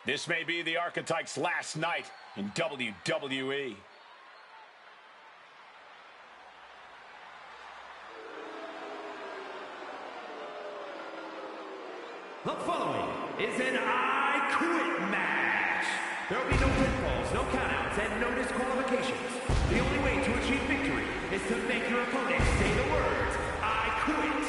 This may be the Archetype's last night in WWE. The following is an I Quit match. There will be no pinfalls, no countouts, and no disqualifications. The only way to achieve victory is to make your opponent say the words, I quit.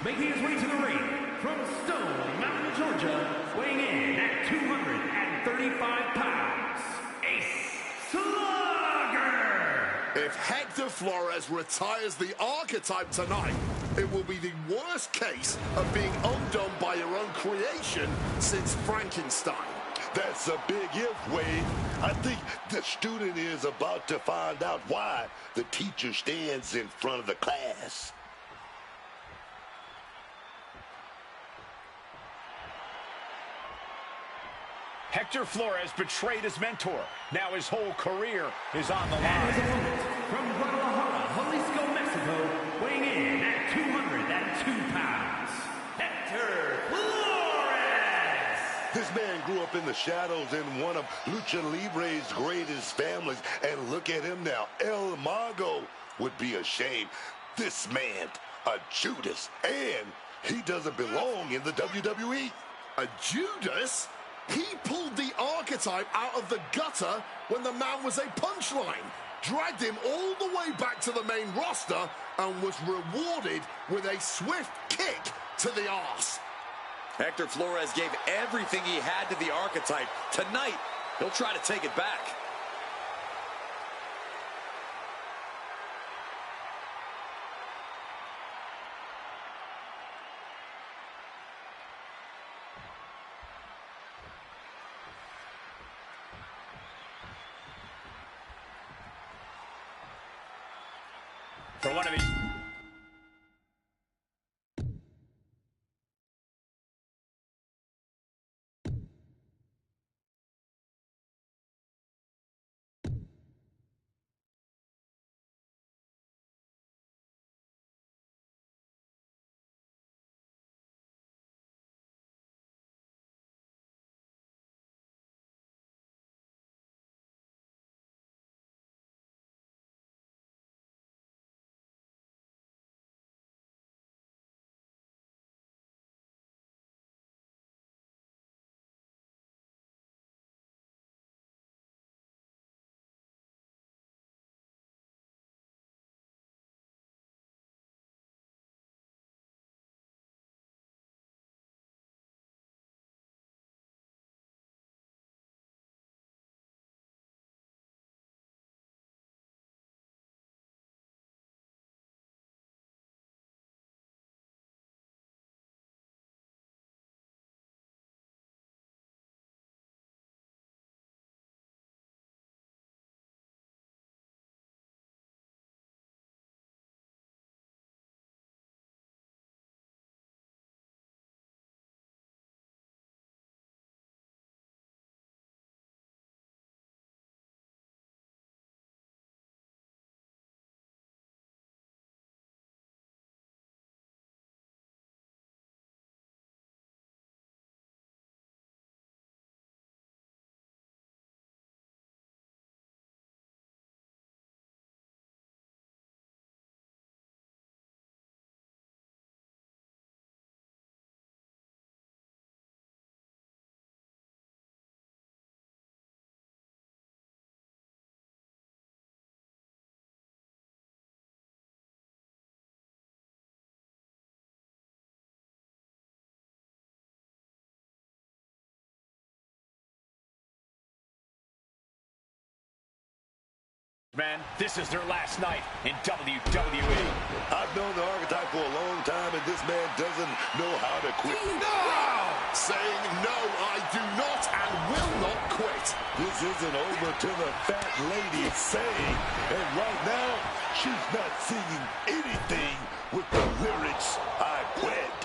Making his way to the ring from Stone Mountain, Georgia, weighing in at 235 pounds, Ace Slugger. If Hector Flores retires the Archetype tonight, it will be the worst case of being undone by your own creation since Frankenstein. That's a big if, Wade. I think the student is about to find out why the teacher stands in front of the class. Hector Flores betrayed his mentor. Now his whole career is on the line. And his opponent from Guadalajara, Jalisco, Mexico, weighing in at 202 pounds, Hector Flores. This man grew up in the shadows in one of Lucha Libre's greatest families, and look at him now. El Mago would be ashamed. This man, a Judas, and he doesn't belong in the WWE. A Judas? He pulled the Archetype out of the gutter when the man was a punchline, dragged him all the way back to the main roster, and was rewarded with a swift kick to the arse. Hector Flores gave everything he had to the Archetype. Tonight, he'll try to take it back. For one of these. Man, this is their last night in WWE. I've known the Archetype for a long time, and this man doesn't know how to quit. No! Saying no, I do not and will not quit. This isn't over till the fat lady saying, and right now, she's not singing anything with the lyrics, I quit.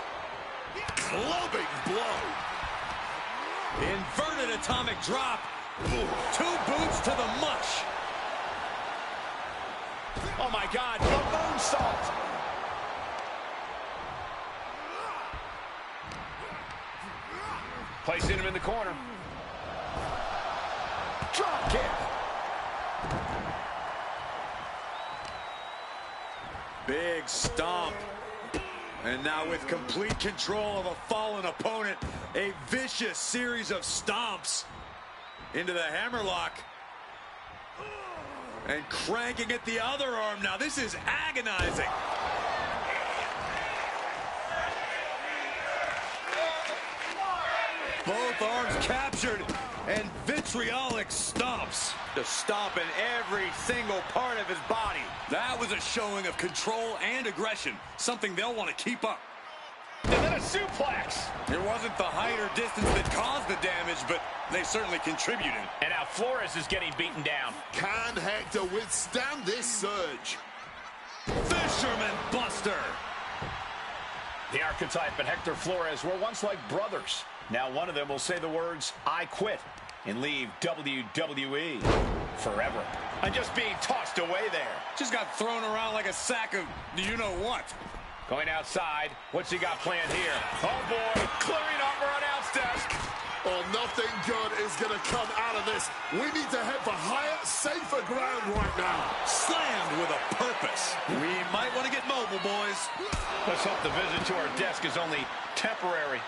Clubbing blow. Inverted atomic drop. Two boots to the mush. Oh my God, a moonsault! Placing him in the corner. Drop kick. Big stomp. And now with complete control of a fallen opponent, a vicious series of stomps into the hammerlock. And cranking at the other arm now. This is agonizing. Both arms captured and vitriolic stomps. To stomp in every single part of his body. That was a showing of control and aggression, something they'll want to keep up. And then a suplex. It wasn't the height or distance that caused the damage, but they certainly contributed. And now Flores is getting beaten down. Can Hector withstand this surge? Fisherman Buster. The Archetype and Hector Flores were once like brothers. Now one of them will say the words, "I quit," and leave WWE forever. And just being tossed away there. Just got thrown around like a sack of you-know-what. Going outside. What's he got planned here? Oh, boy. Clearing up our announce desk. Oh, nothing good is going to come out of this. We need to head for higher, safer ground right now. Slammed with a purpose. We might want to get mobile, boys. Let's hope the visit to our desk is only temporary.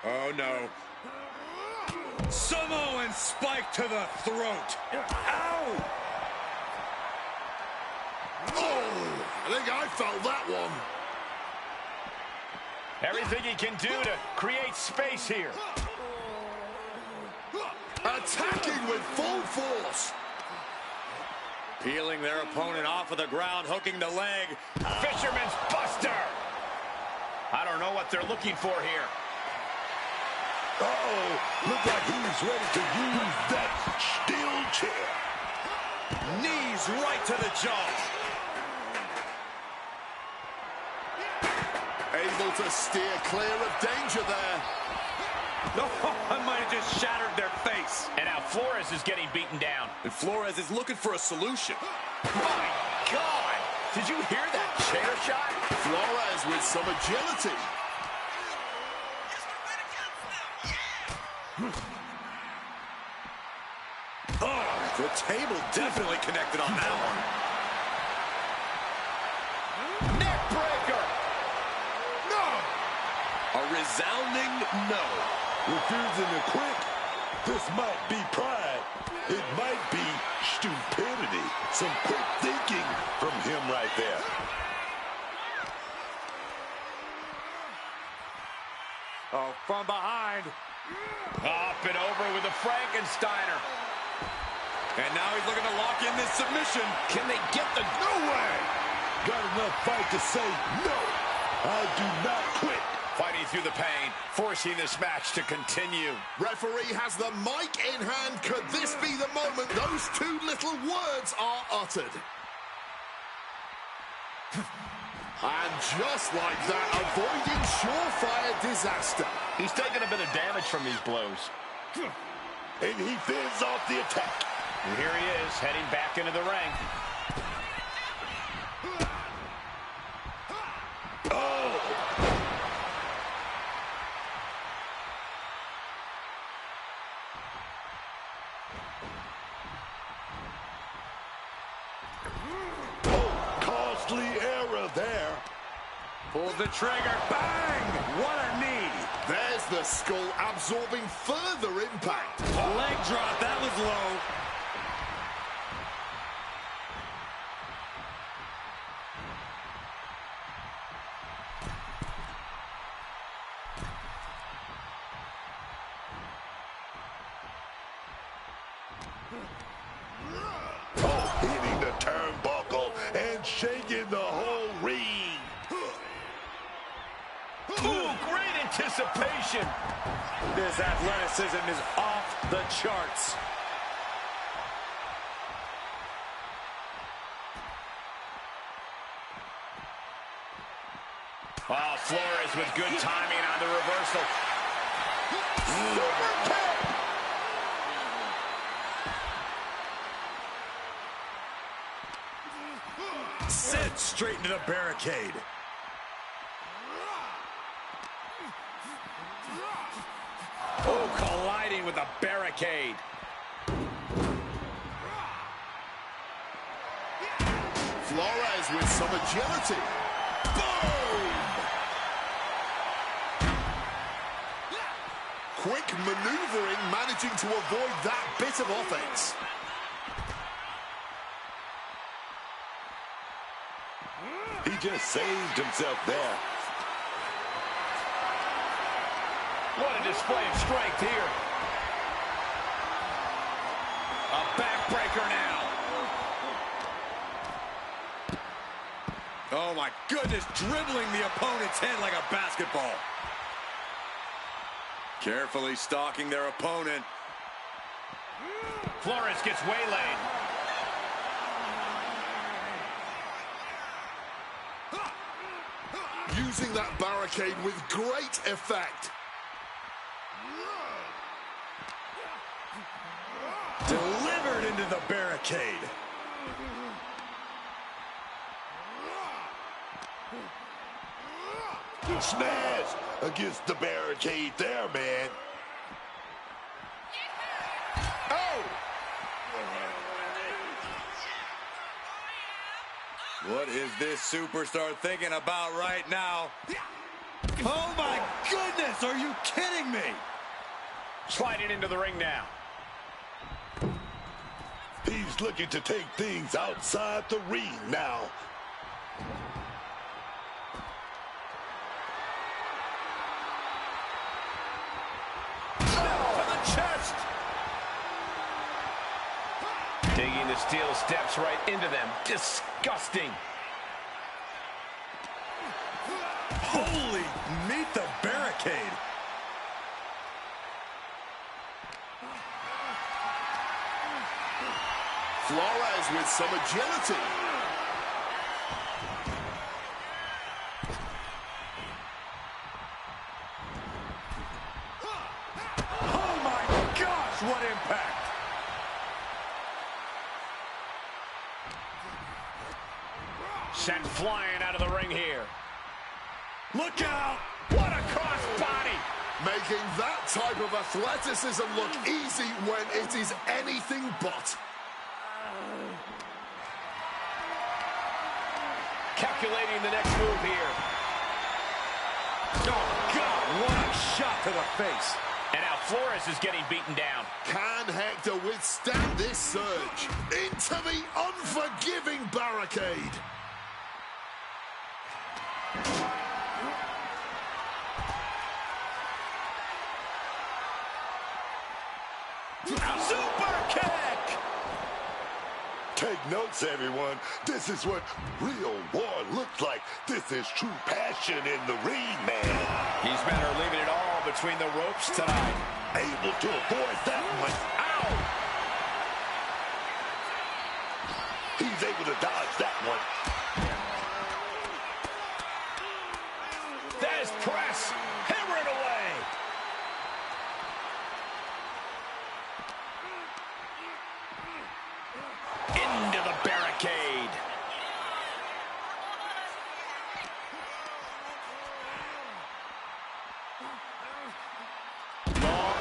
Oh, no. Samoan spike to the throat. Ow! Oh, I think I felt that one. Everything he can do to create space here. Attacking with full force. Peeling their opponent off of the ground, hooking the leg. Fisherman's Buster. I don't know what they're looking for here. Uh-oh, look like he's ready to use that steel chair. Knees right to the jaw. Able to steer clear of danger there. Oh, I might have just shattered their face. And now Flores is getting beaten down. And Flores is looking for a solution. My God! Did you hear that chair shot? Flores with some agility. Oh, the table definitely connected on that one. Neck breaker! No! A resounding no. Refusing to quit. This might be pride. It might be stupidity. Some quick thinking from him right there. Oh, from behind. Up and over with a Frankensteiner. And now he's looking to lock in this submission. Can they get the... No way! Got enough fight to say no. I do not quit. Fighting through the pain, forcing this match to continue. Referee has the mic in hand. Could this be the moment those two little words are uttered? And just like that, avoiding surefire disaster. He's taking a bit of damage from these blows. And he fends off the attack. And here he is, heading back into the ring. Oh! Oh, costly error there. Pulls the trigger. Bang! What a knee. There's the skull absorbing further impact. Leg drop. That was low. Oh, hitting the turnbuckle and shaking the whole ring. Ooh, great anticipation. This athleticism is off the charts. Oh, Flores with good timing on the reversal. Super kick! Sent straight into the barricade. Oh, colliding with a barricade. Flores with some agility. Boom! Quick maneuvering, managing to avoid that bit of offense. He just saved himself there. What a display of strength here. A backbreaker now. Oh my goodness, dribbling the opponent's head like a basketball. Carefully stalking their opponent. Flores gets waylaid. Using that barricade with great effect. Delivered into the barricade. Smash against the barricade there, man. Oh! What is this superstar thinking about right now? Oh my goodness, are you kidding me? Sliding into the ring now. He's looking to take things outside the ring now. Chest. Digging the steel steps right into them. Disgusting. Holy, meet the barricade. Flores with some agility. What impact! Sent flying out of the ring here. Look out! What a crossbody! Making that type of athleticism look easy when it is anything but. Calculating the next move here. Oh, God, what a shot to the face. And now Flores is getting beaten down. Can Hector withstand this surge? Into the unforgiving barricade. Super kick! Take notes, everyone. This is what real war looks like. This is true passion in the ring, man. He's better leaving it all between the ropes tonight. Able to avoid that one. Ow! He's able to dodge that one. There's press. Hammer it away. Into the barricade.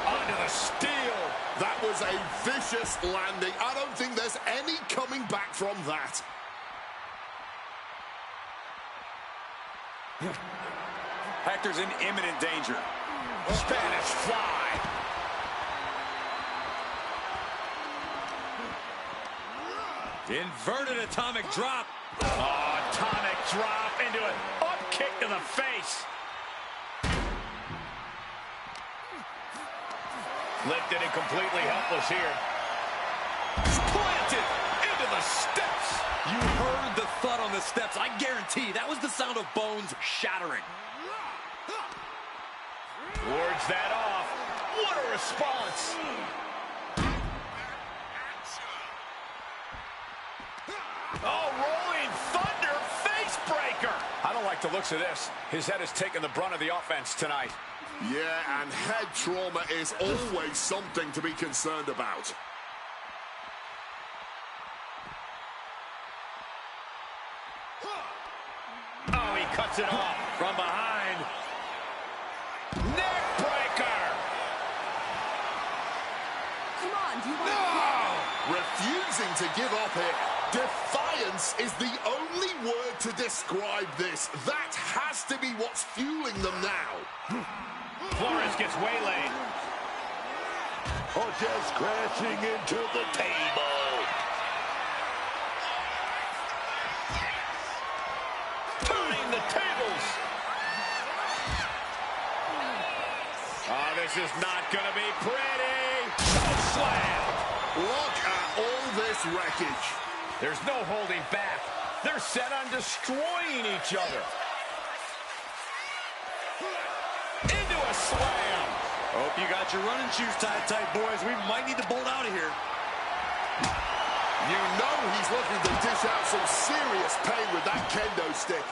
Onto the steel. That was a vicious landing. I don't think there's any coming back from that. Hector's in imminent danger. Spanish fly. Inverted atomic drop. Oh, atomic drop into an up kick to the face. Lifted and completely helpless here. Planted into the steps. You heard the thud on the steps. I guarantee that was the sound of bones shattering. Wards that off. What a response. Oh, rolling thunder face breaker. I don't like the looks of this. His head has taken the brunt of the offense tonight. Yeah, and head trauma is always something to be concerned about. Oh, he cuts it off from behind. refusing to give up here. Defiance is the only word to describe this. That has to be what's fueling them now. Flores gets waylaid. Oh, just crashing into the table. Turning the tables. Oh, this is not going to be pretty. Slam. Look at all this wreckage. There's no holding back. They're set on destroying each other. Into a slam. Hope you got your running shoes tied tight, boys. We might need to bolt out of here. You know he's looking to dish out some serious pain with that kendo stick.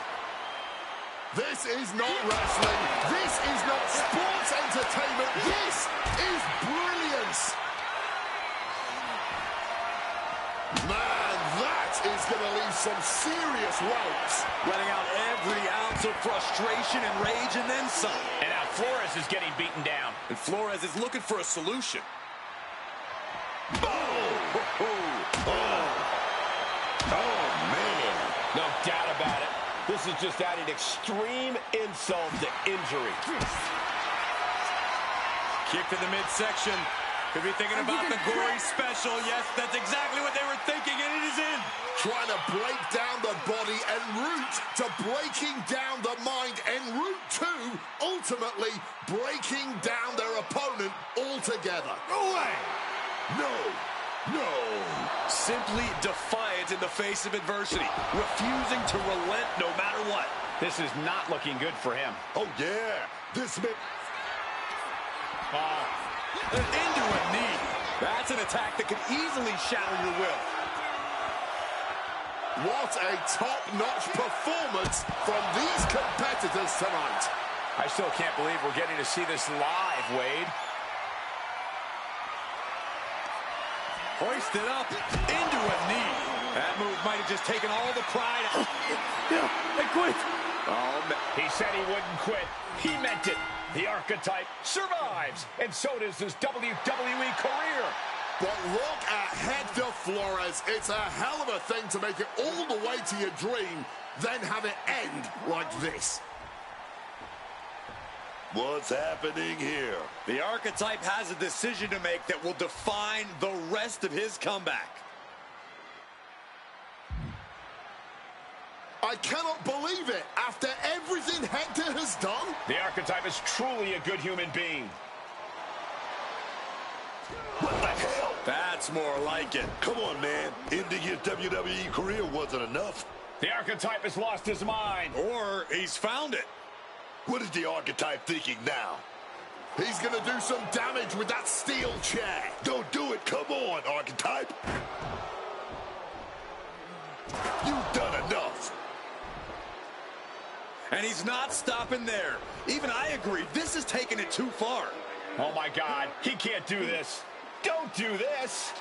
This is not wrestling. This is not sports entertainment. This is brilliance. Man, that is going to leave some serious welts. Letting out every ounce of frustration and rage and then some. And now Flores is getting beaten down. And Flores is looking for a solution. Oh, man. No doubt about it. This is just adding extreme insult to injury. Kick to the midsection. Could be thinking about the gory special. Yes, that's exactly what they were thinking, and it is in. Trying to break down the body en route to breaking down the mind en route to ultimately breaking down their opponent altogether. Away. No. No. Simply defiant in the face of adversity, refusing to relent no matter what. This is not looking good for him. Oh, yeah. This man. Into a knee. That's an attack that could easily shatter your will. What a top-notch performance from these competitors tonight. I still can't believe we're getting to see this live, Wade. Hoisted up into a knee. That move might have just taken all the pride out. I quit. Oh, he said he wouldn't quit. He meant it. The archetype survives, and so does his WWE career. But look at Hector Flores. It's a hell of a thing to make it all the way to your dream, then have it end like this. What's happening here? The archetype has a decision to make that will define the rest of his comeback. I cannot believe it. After everything Hector has done. The archetype is truly a good human being. What the hell? That's more like it. Come on, man. Ending his WWE career wasn't enough. The archetype has lost his mind. Or he's found it. What is the archetype thinking now? He's going to do some damage with that steel chair. Don't do it. Come on, archetype. You've done enough. And he's not stopping there. Even I agree. This is taking it too far. Oh, my God. He can't do this. Don't do this.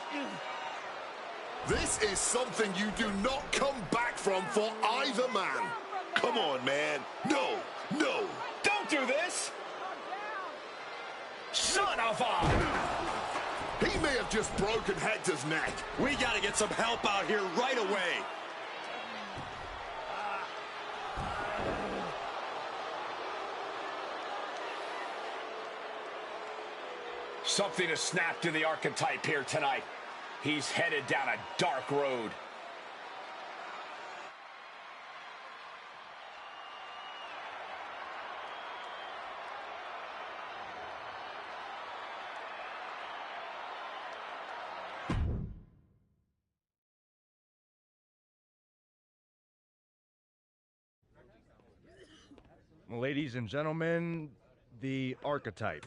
This is something you do not come back from for either man. Come on, man. No, no. Don't do this. Son of a... He may have just broken Hector's neck. We got to get some help out here right away. Something has snapped to the archetype here tonight. He's headed down a dark road. Ladies and gentlemen, the archetype.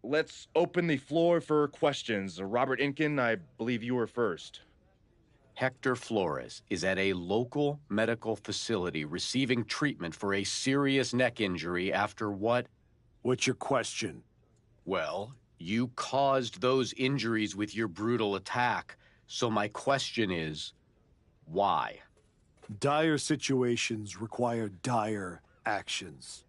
Let's open the floor for questions. Robert Inkin, I believe you were first. Hector Flores is at a local medical facility receiving treatment for a serious neck injury after what? What's your question? Well, you caused those injuries with your brutal attack. So my question is, why? Dire situations require dire actions.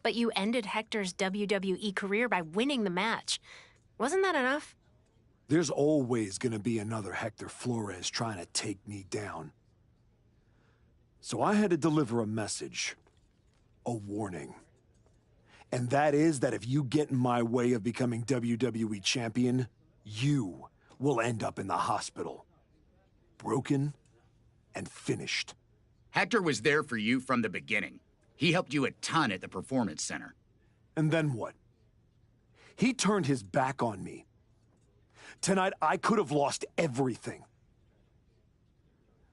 But you ended Hector's WWE career by winning the match. Wasn't that enough? There's always gonna be another Hector Flores trying to take me down. So I had to deliver a message. A warning. And that is that if you get in my way of becoming WWE champion, you will end up in the hospital. Broken and finished. Hector was there for you from the beginning. He helped you a ton at the Performance Center. And then what? He turned his back on me. Tonight, I could have lost everything.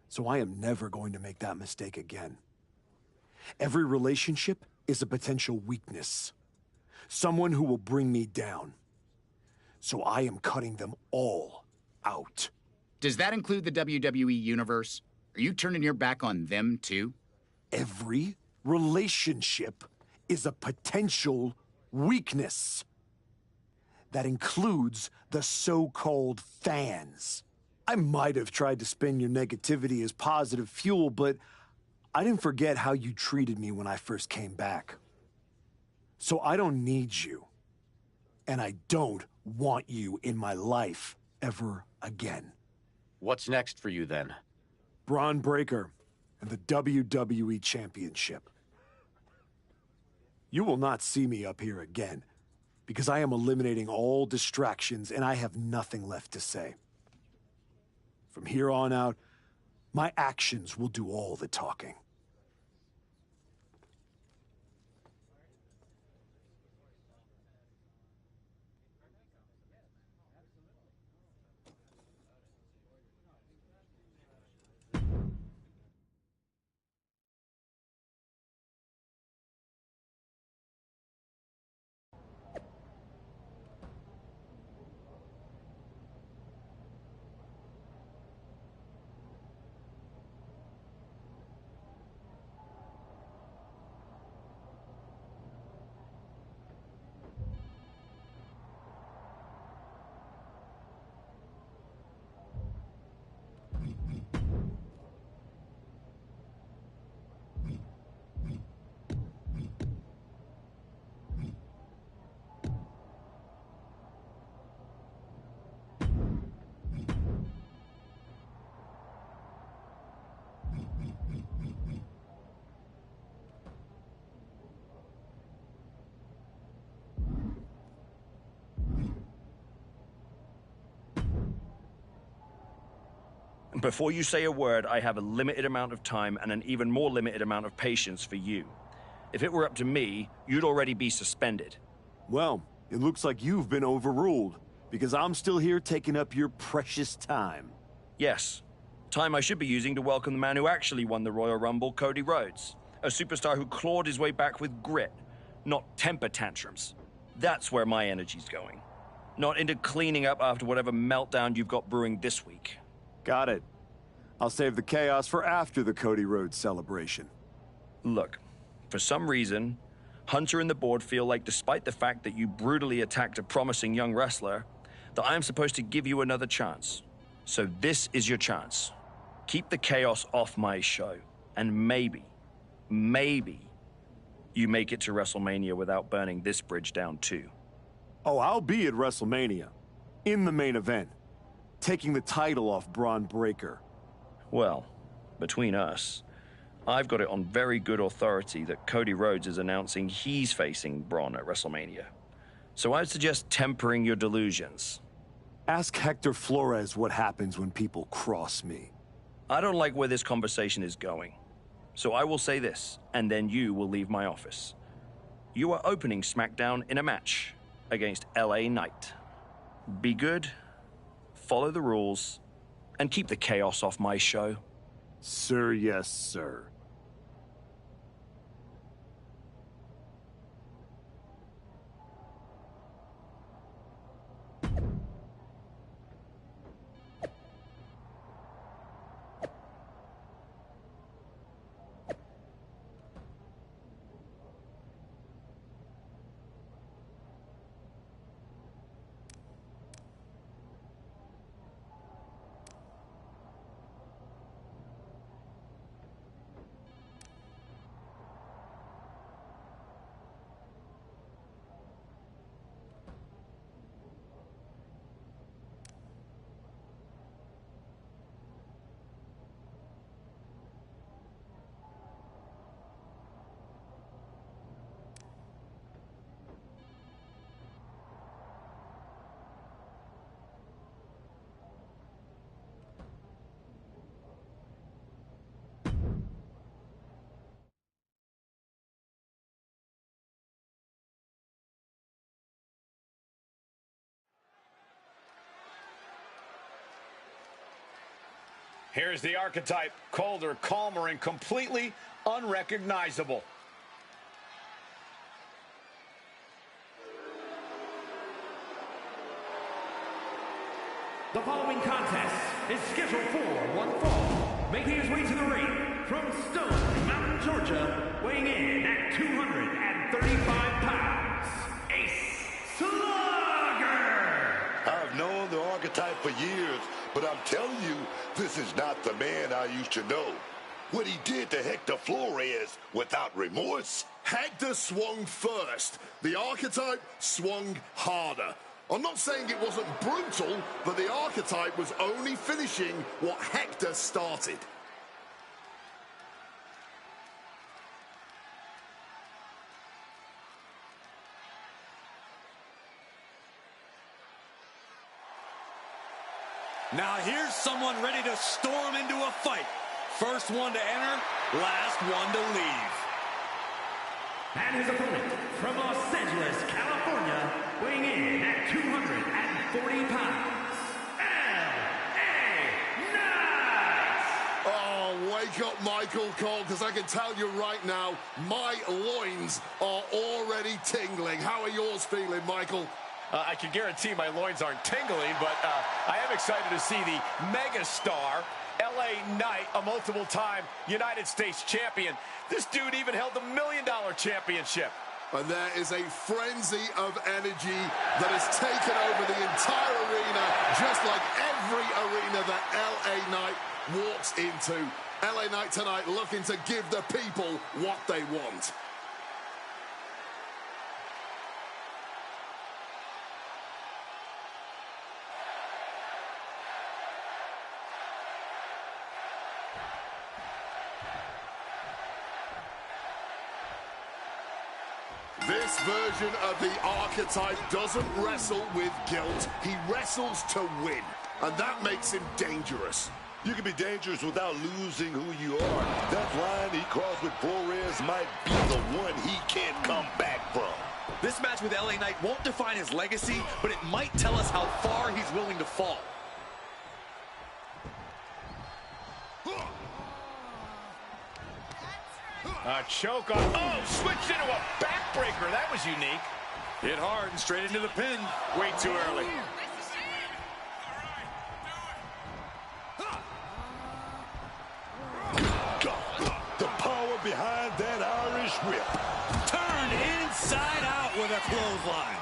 So I am never going to make that mistake again. Every relationship is a potential weakness. Someone who will bring me down. So I am cutting them all out. Does that include the WWE Universe? Are you turning your back on them, too? Every relationship is a potential weakness. That includes the so-called fans. I might have tried to spin your negativity as positive fuel, but I didn't forget how you treated me when I first came back. So I don't need you. And I don't want you in my life ever again. What's next for you, then? Braun Breaker and the WWE Championship. You will not see me up here again, because I am eliminating all distractions and I have nothing left to say. From here on out, my actions will do all the talking. Before you say a word, I have a limited amount of time and an even more limited amount of patience for you. If it were up to me, you'd already be suspended. Well, it looks like you've been overruled, because I'm still here taking up your precious time. Yes. Time I should be using to welcome the man who actually won the Royal Rumble, Cody Rhodes. A superstar who clawed his way back with grit, not temper tantrums. That's where my energy's going. Not into cleaning up after whatever meltdown you've got brewing this week. Got it. I'll save the chaos for after the Cody Rhodes celebration. Look, for some reason, Hunter and the board feel like despite the fact that you brutally attacked a promising young wrestler, that I am supposed to give you another chance. So this is your chance. Keep the chaos off my show, and maybe you make it to WrestleMania without burning this bridge down too. Oh, I'll be at WrestleMania. In the main event. Taking the title off Braun Breaker. Well, between us, I've got it on very good authority that Cody Rhodes is announcing he's facing Braun at WrestleMania. So I'd suggest tempering your delusions. Ask Hector Flores what happens when people cross me. I don't like where this conversation is going. So I will say this, and then you will leave my office. You are opening SmackDown in a match against LA Knight. Be good, follow the rules, and keep the chaos off my show. Sir, yes, sir. Here's the archetype, colder, calmer, and completely unrecognizable. The following contest is scheduled for one fall. Making his way to the ring from Stone Mountain, Georgia, weighing in at 235 pounds, Ace Slugger! I've known the archetype for years, but I'm telling you, this is not the man I used to know. What he did to Hector Flores without remorse. Hector swung first. The archetype swung harder. I'm not saying it wasn't brutal, but the archetype was only finishing what Hector started. Now here's someone ready to storm into a fight. First one to enter, last one to leave. And his opponent from Los Angeles, California, weighing in at 240 pounds, L.A. Knight! Oh, wake up, Michael Cole, because I can tell you right now, my loins are already tingling. How are yours feeling, Michael? I can guarantee my loins aren't tingling, but I am excited to see the megastar, L.A. Knight, a multiple-time United States champion. This dude even held the $1 Million championship. And there is a frenzy of energy that has taken over the entire arena, just like every arena that L.A. Knight walks into. L.A. Knight tonight looking to give the people what they want. This version of the archetype doesn't wrestle with guilt. He wrestles to win, and that makes him dangerous. You can be dangerous without losing who you are. That line he crossed with Flores might be the one he can't come back from. This match with LA Knight won't define his legacy, but it might tell us how far he's willing to fall. A choke on. Oh, switched into a backbreaker. That was unique. Hit hard and straight into the pin. Way too early. God, the power behind that Irish whip. Turned inside out with a clothesline.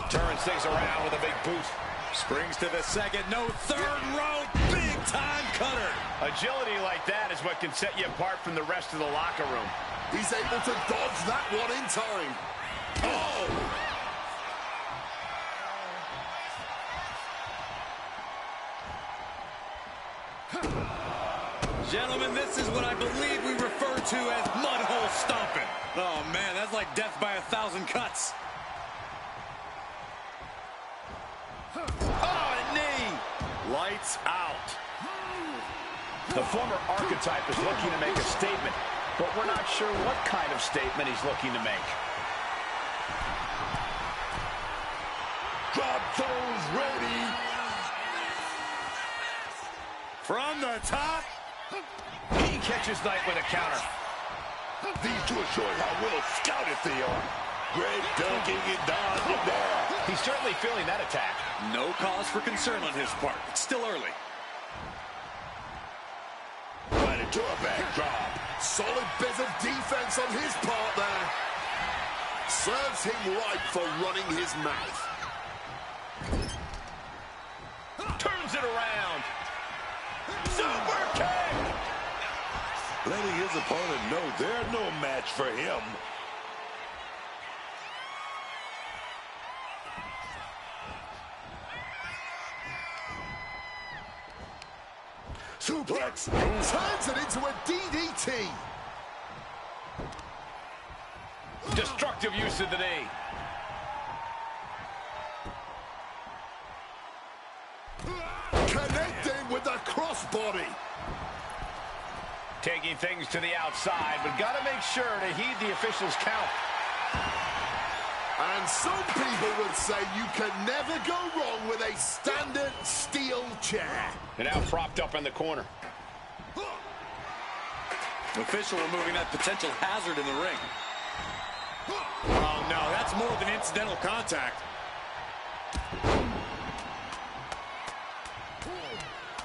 Turns things around with a big boot. Springs to the second, no third row, big time cutter. Agility like that is what can set you apart from the rest of the locker room. He's able to dodge that one in time. Oh! Gentlemen, this is what I believe we refer to as mudhole stomping. Oh man, that's like death by 1,000 cuts. Lights out. The former archetype is looking to make a statement, but we're not sure what kind of statement he's looking to make. Drop those ready. From the top. He catches Knight with a counter. These two are showing how well scouted they are. Great dunking and dodging there. He's certainly feeling that attack. No cause for concern on his part. It's still early. Right into a backdrop. Solid bit of defense on his part there. Serves him right for running his mouth. Turns it around. Super kick. Letting his opponent know they're no match for him. Suplex turns it into a DDT. Destructive use of the knee. Connecting with the crossbody. Taking things to the outside, but got to make sure to heed the official's count. And some people would say you can never go wrong with a standard steel chair. And now propped up in the corner. The official removing that potential hazard in the ring. Oh, no, that's more than incidental contact.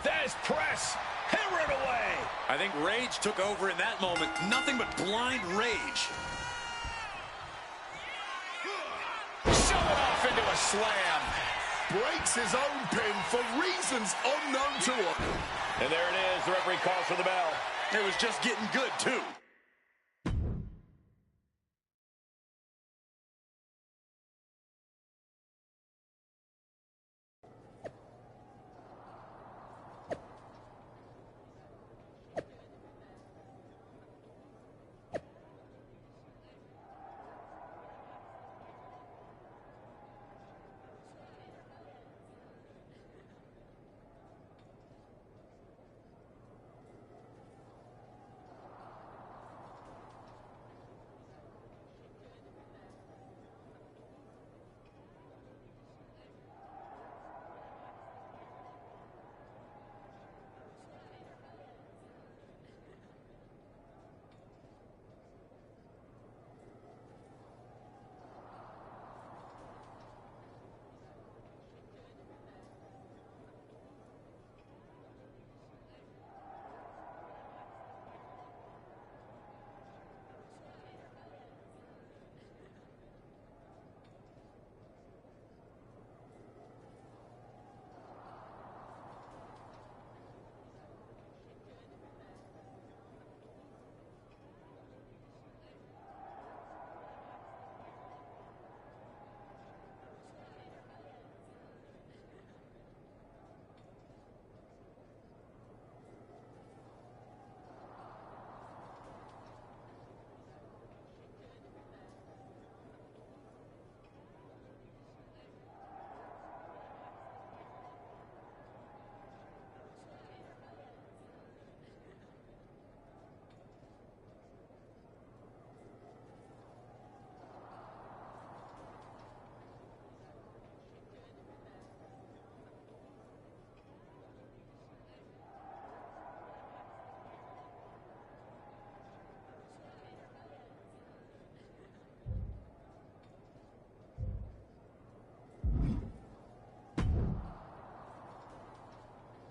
There's press. Hammer it away. I think rage took over in that moment. Nothing but blind rage. Shove it off into a slam. Breaks his own pin for reasons unknown to him. And there it is. The referee calls for the bell. It was just getting good, too.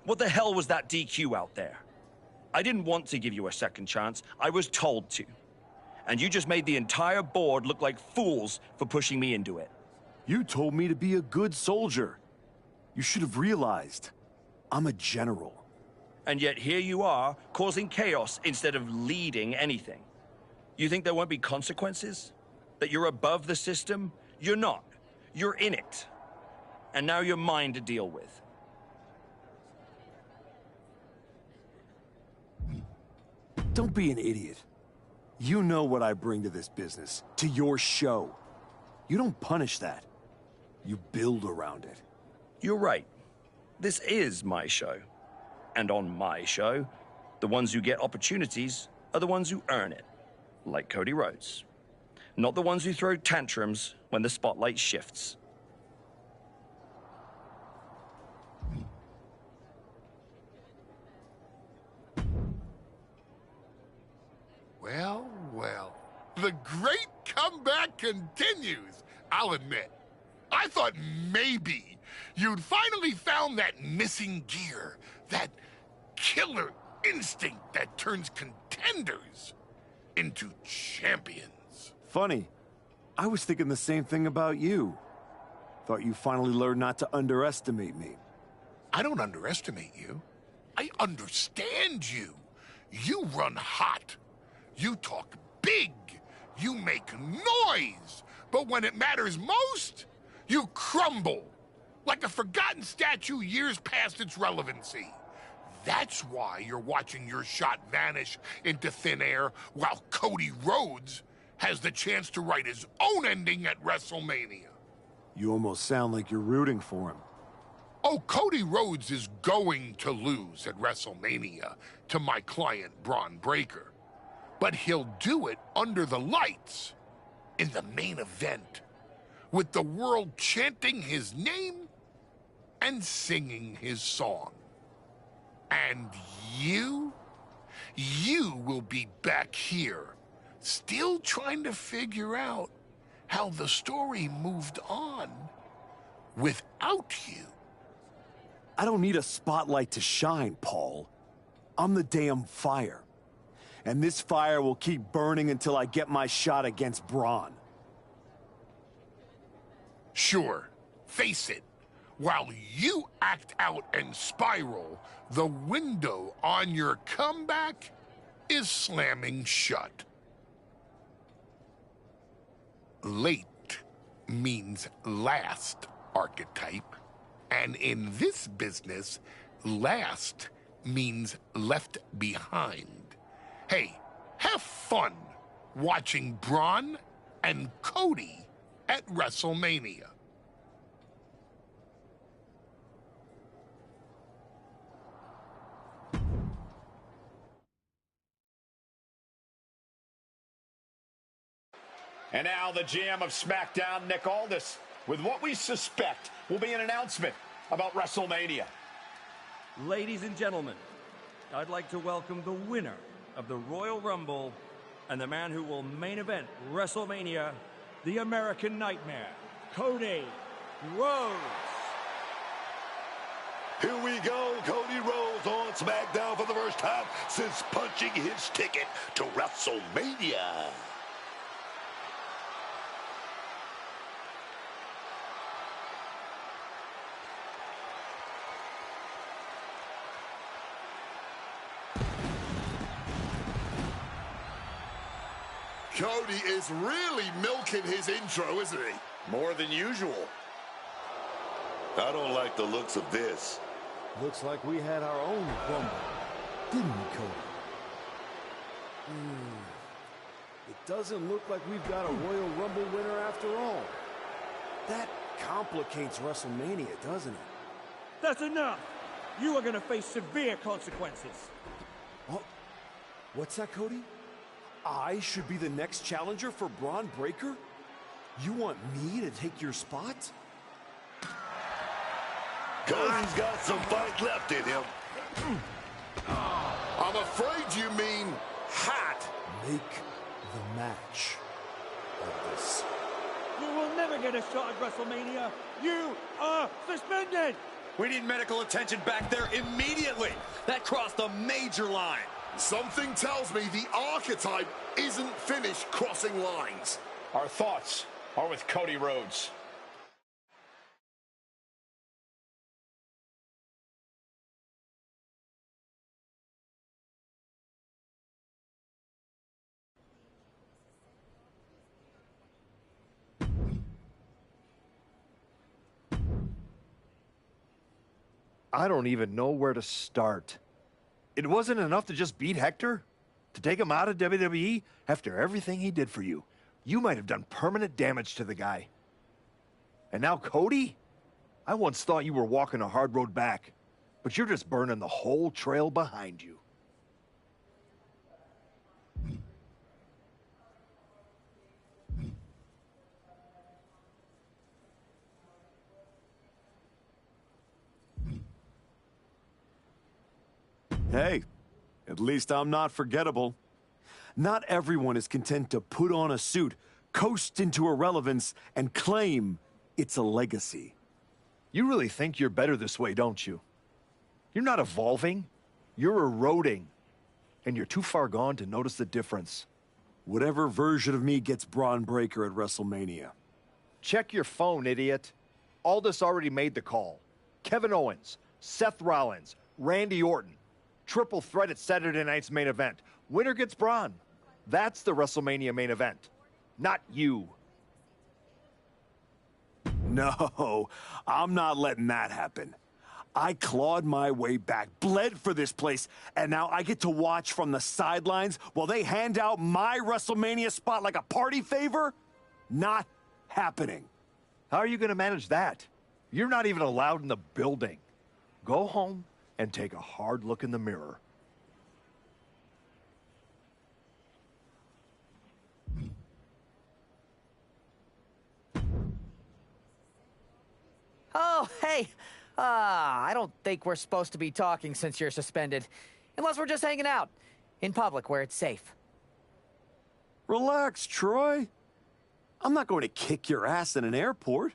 What the hell was that DQ out there? I didn't want to give you a second chance. I was told to. And you just made the entire board look like fools for pushing me into it. You told me to be a good soldier. You should have realized I'm a general. And yet here you are, causing chaos instead of leading anything. You think there won't be consequences? That you're above the system? You're not. You're in it. And now you're mine to deal with. Don't be an idiot. You know what I bring to this business, to your show. You don't punish that. You build around it. You're right. This is my show. And on my show, the ones who get opportunities are the ones who earn it. Like Cody Rhodes. Not the ones who throw tantrums when the spotlight shifts. Well, well. The great comeback continues, I'll admit. I thought maybe you'd finally found that missing gear, that killer instinct that turns contenders into champions. Funny. I was thinking the same thing about you. Thought you finally learned not to underestimate me. I don't underestimate you. I understand you. You run hot. You talk big. You make noise. But when it matters most, you crumble. Like a forgotten statue years past its relevancy. That's why you're watching your shot vanish into thin air while Cody Rhodes has the chance to write his own ending at WrestleMania. You almost sound like you're rooting for him. Oh, Cody Rhodes is going to lose at WrestleMania to my client, Braun Breaker. But he'll do it under the lights in the main event. with the world chanting his name and singing his song. And you will be back here, still trying to figure out how the story moved on without you. I don't need a spotlight to shine, Paul. I'm the damn fire. And this fire will keep burning until I get my shot against Braun. Sure, face it. While you act out and spiral, the window on your comeback is slamming shut. Late means last, archetype. And in this business, last means left behind. Hey, have fun watching Braun and Cody at WrestleMania. And now the GM of SmackDown, Nick Aldis, with what we suspect will be an announcement about WrestleMania. Ladies and gentlemen, I'd like to welcome the winner of the Royal Rumble and the man who will main event WrestleMania, the American Nightmare, Cody Rhodes. Here we go, Cody Rhodes on SmackDown for the first time since punching his ticket to WrestleMania. Cody is really milking his intro, isn't he? More than usual. I don't like the looks of this. Looks like we had our own Rumble, didn't we, Cody? It doesn't look like we've got a Royal Rumble winner after all. That complicates WrestleMania, doesn't it? That's enough! You are going to face severe consequences. Oh, what's that, Cody? I should be the next challenger for Braun Breaker? You want me to take your spot? Cody's got some fight left in him. I'm afraid you mean hat. Make the match of this. You will never get a shot at WrestleMania. You are suspended. We need medical attention back there immediately. That crossed a major line. Something tells me the archetype isn't finished crossing lines. Our thoughts are with Cody Rhodes. I don't even know where to start. It wasn't enough to just beat Hector? To take him out of WWE after everything he did for you? You might have done permanent damage to the guy. And now Cody? I once thought you were walking a hard road back, but you're just burning the whole trail behind you. Hey, at least I'm not forgettable. Not everyone is content to put on a suit, coast into irrelevance, and claim it's a legacy. You really think you're better this way, don't you? You're not evolving. You're eroding. And you're too far gone to notice the difference. Whatever version of me gets Braun Breaker at WrestleMania. Check your phone, idiot. Aldis already made the call. Kevin Owens, Seth Rollins, Randy Orton. Triple threat at Saturday night's main event. Winner gets Braun. That's the WrestleMania main event. Not you. No, I'm not letting that happen. I clawed my way back, bled for this place, and now I get to watch from the sidelines while they hand out my WrestleMania spot like a party favor? Not happening. How are you going to manage that? You're not even allowed in the building. Go home and take a hard look in the mirror. Hey, I don't think we're supposed to be talking since you're suspended. Unless we're just hanging out. In public, where it's safe. Relax, Troy. I'm not going to kick your ass in an airport.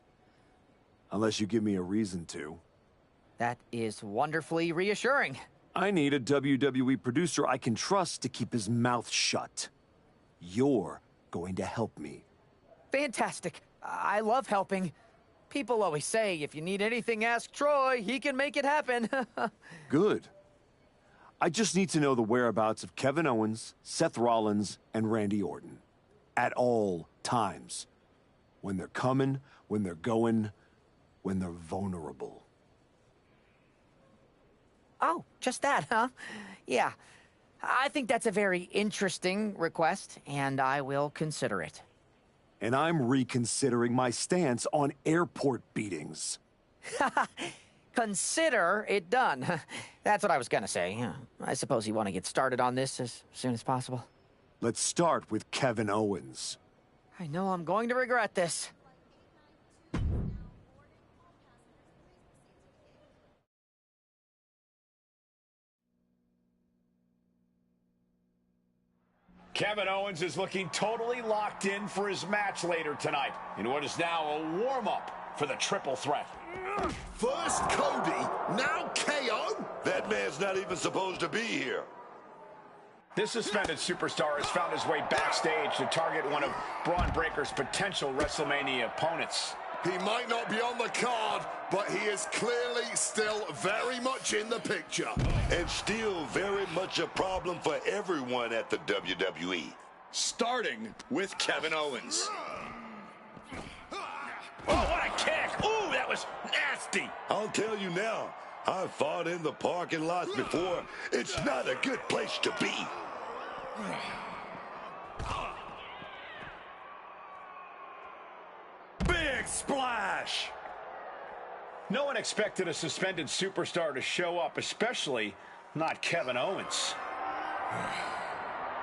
Unless you give me a reason to. That is wonderfully reassuring. I need a WWE producer I can trust to keep his mouth shut. You're going to help me. Fantastic. I love helping. People always say, if you need anything, ask Troy. He can make it happen. Good. I just need to know the whereabouts of Kevin Owens, Seth Rollins, and Randy Orton. At all times. When they're coming, when they're going, when they're vulnerable. Oh, just that, huh? Yeah. I think that's a very interesting request, and I will consider it. And I'm reconsidering my stance on airport beatings. Consider it done. That's what I was gonna say. I suppose you want to get started on this as soon as possible. Let's start with Kevin Owens. I know I'm going to regret this. Kevin Owens is looking totally locked in for his match later tonight in what is now a warm-up for the triple threat. First Cody, now KO? That man's not even supposed to be here. This suspended superstar has found his way backstage to target one of Braun Breaker's potential WrestleMania opponents. He might not be on the card, but he is clearly still very much in the picture. And still very much a problem for everyone at the WWE. Starting with Kevin Owens. Oh, what a kick! Ooh, that was nasty! I'll tell you now, I've fought in the parking lots before. It's not a good place to be. Big splash! No one expected a suspended superstar to show up, especially not Kevin Owens.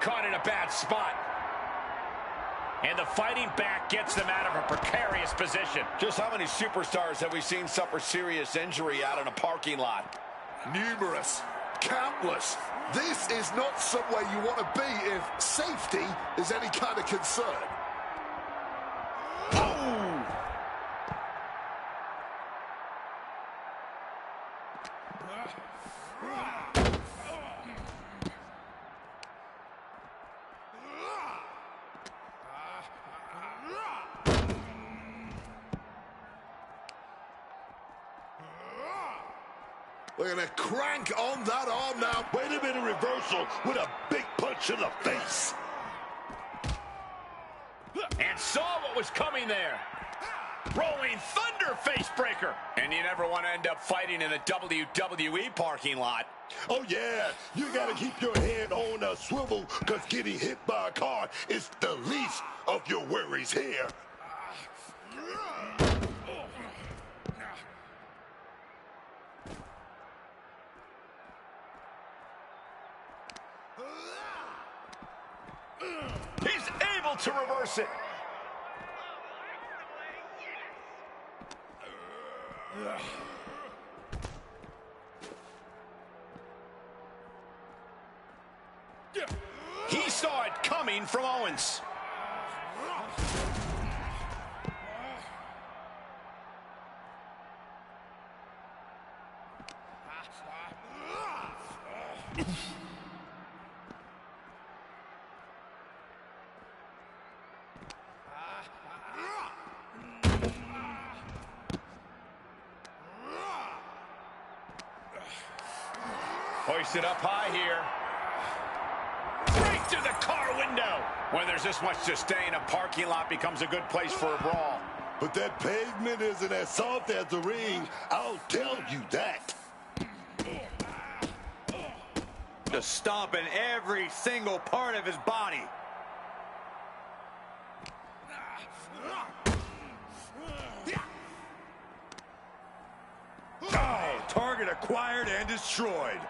Caught in a bad spot. And the fighting back gets them out of a precarious position. Just how many superstars have we seen suffer serious injury out in a parking lot? Numerous. Countless. This is not somewhere you want to be if safety is any kind of concern. We're going to crank on that arm now. Wait a minute, reversal with a big punch in the face. And saw what was coming there. Rolling thunder face breaker. And you never want to end up fighting in a WWE parking lot. Oh, yeah, you got to keep your head on a swivel because getting hit by a car is the least of your worries here. He's able to reverse it. He saw it coming from Owens. Hoisted up high here. Right through the car window. When there's this much to stay, a parking lot becomes a good place for a brawl. But that pavement isn't as soft as the ring. I'll tell you that. Just stomping every single part of his body. Oh, target acquired and destroyed.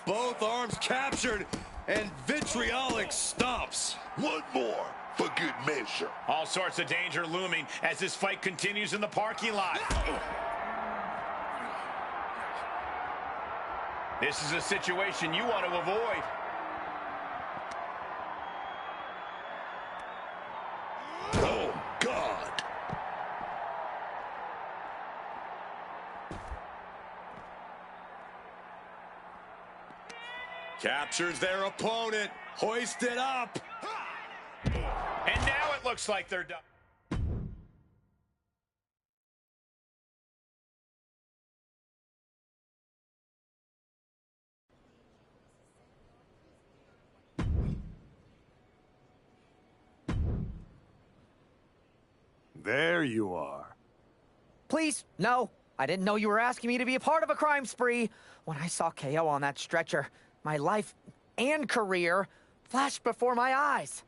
Both arms captured and vitriolic stomps. One more. for good measure. All sorts of danger looming as this fight continues in the parking lot. This is a situation you want to avoid. Oh, God. Captures their opponent. Hoist it up. And now it looks like they're done. There you are. Please, no. I didn't know you were asking me to be a part of a crime spree. When I saw KO on that stretcher, my life and career flashed before my eyes.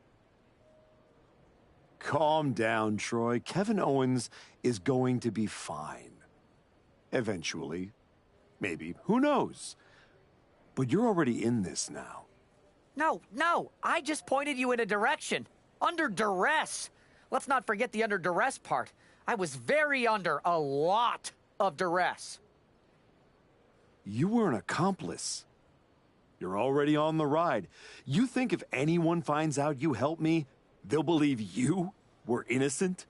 Calm down, Troy. Kevin Owens is going to be fine. Eventually. Maybe. Who knows? But you're already in this now. No. I just pointed you in a direction. Under duress. Let's not forget the under duress part. I was very under a lot of duress. You were an accomplice. You're already on the ride. You think if anyone finds out you helped me, they'll believe you were innocent?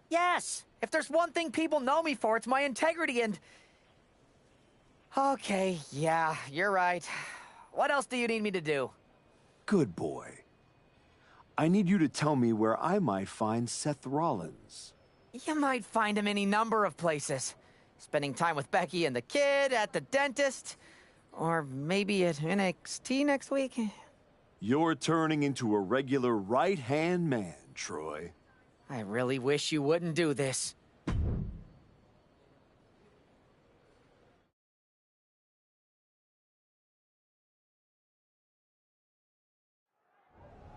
Yes. If there's one thing people know me for, it's my integrity and... Okay, yeah, you're right. What else do you need me to do? Good boy. I need you to tell me where I might find Seth Rollins. You might find him any number of places. Spending time with Becky and the kid, at the dentist, or maybe at NXT next week. You're turning into a regular right-hand man, Troy. I really wish you wouldn't do this.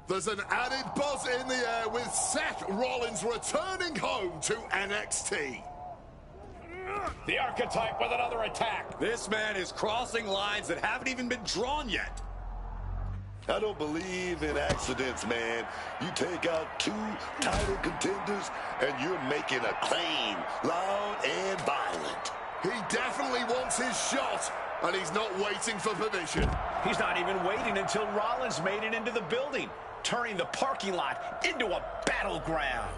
There's an added buzz in the air with Seth Rollins returning home to NXT. The Archetype with another attack. This man is crossing lines that haven't even been drawn yet. I don't believe in accidents, man. You take out two title contenders, and you're making a claim, loud and violent. He definitely wants his shot, and he's not waiting for permission. He's not even waiting until Rollins made it into the building, turning the parking lot into a battleground.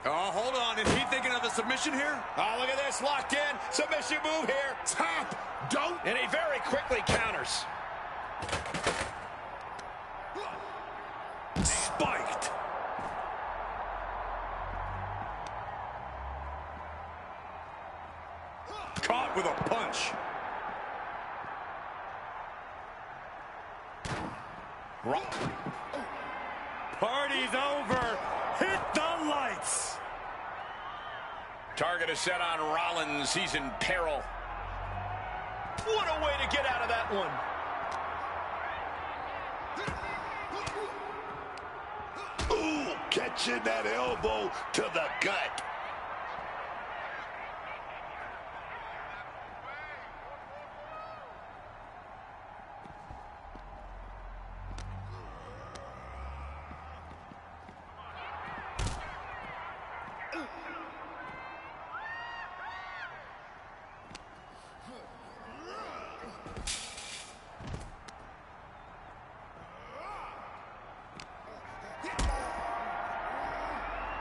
Oh, hold on. Is he thinking of a submission here? Oh, look at this. Locked in. Submission move here. Tap. Don't. And he very quickly counters. Spiked. Caught with a punch. Party's over. Hit the lights. Target is set on Rollins. He's in peril. What a way to get out of that one. Ooh, catching that elbow to the gut.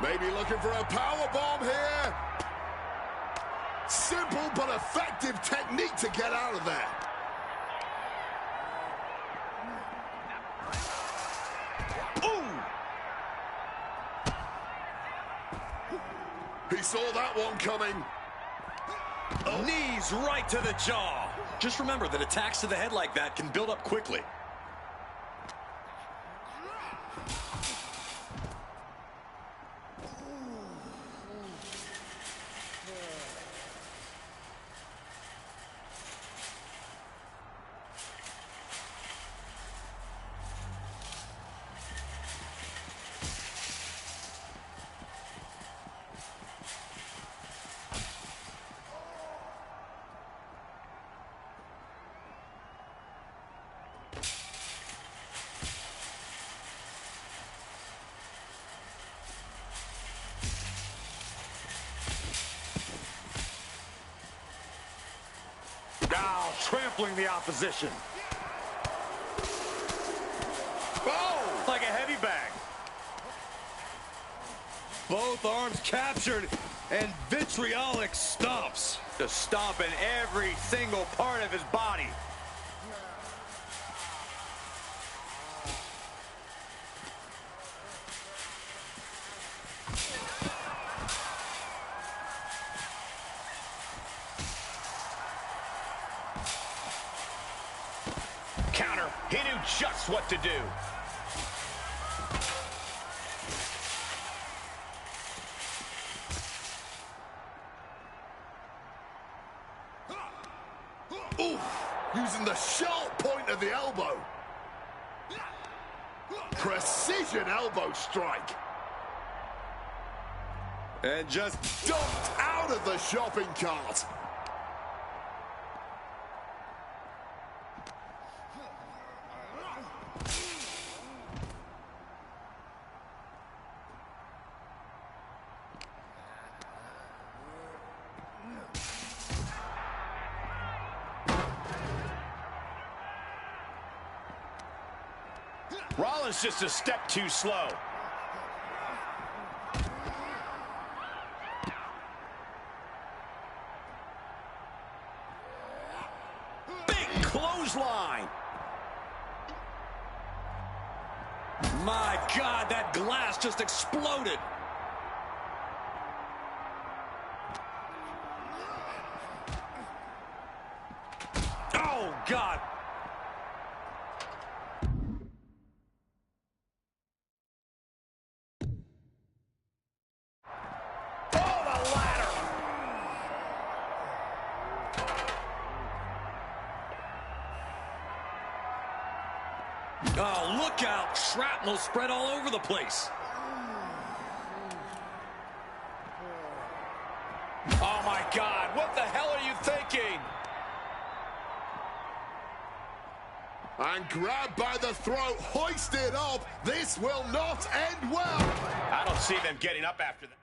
Maybe looking for a power bomb here. Simple but effective technique to get out of there. Ooh! He saw that one coming. Oh. Knees right to the jaw. Just remember that attacks to the head like that can build up quickly. Oh, trampling the opposition. Oh, like a heavy bag. Both arms captured, and vitriolic stomps. Just stomping every single part of his body. Counter. He knew just what to do. Using the sharp point of the elbow. Precision elbow strike. And just Dumped out of the shopping cart. Rollins just a step too slow. Big clothesline. my God, that glass just exploded. Oh, God. Oh, look out. Shrapnel spread all over the place. Oh, my God. What the hell are you thinking? And grabbed by the throat, hoisted up. This will not end well. I don't see them getting up after that.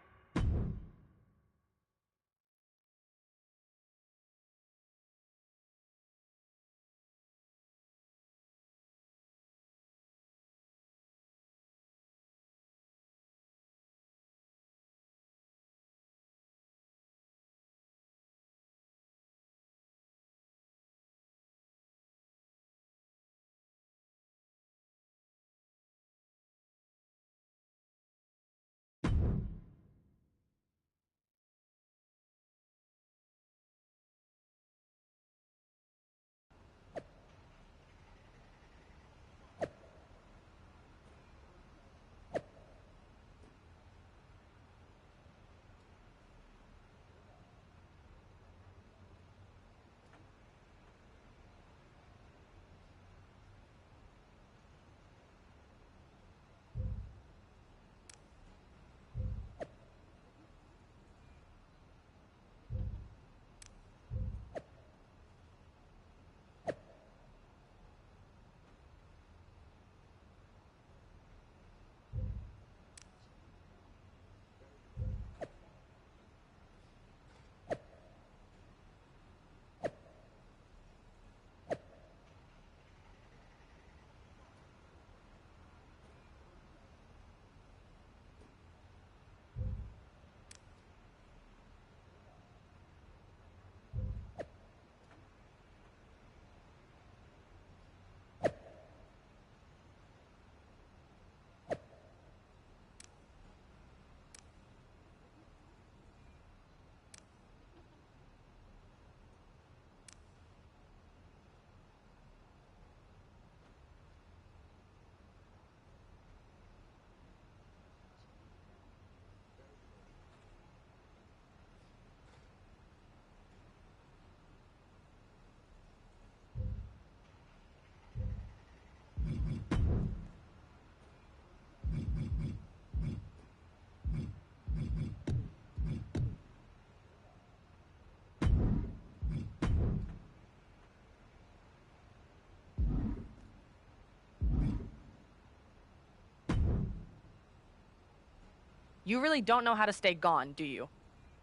You really don't know how to stay gone, do you?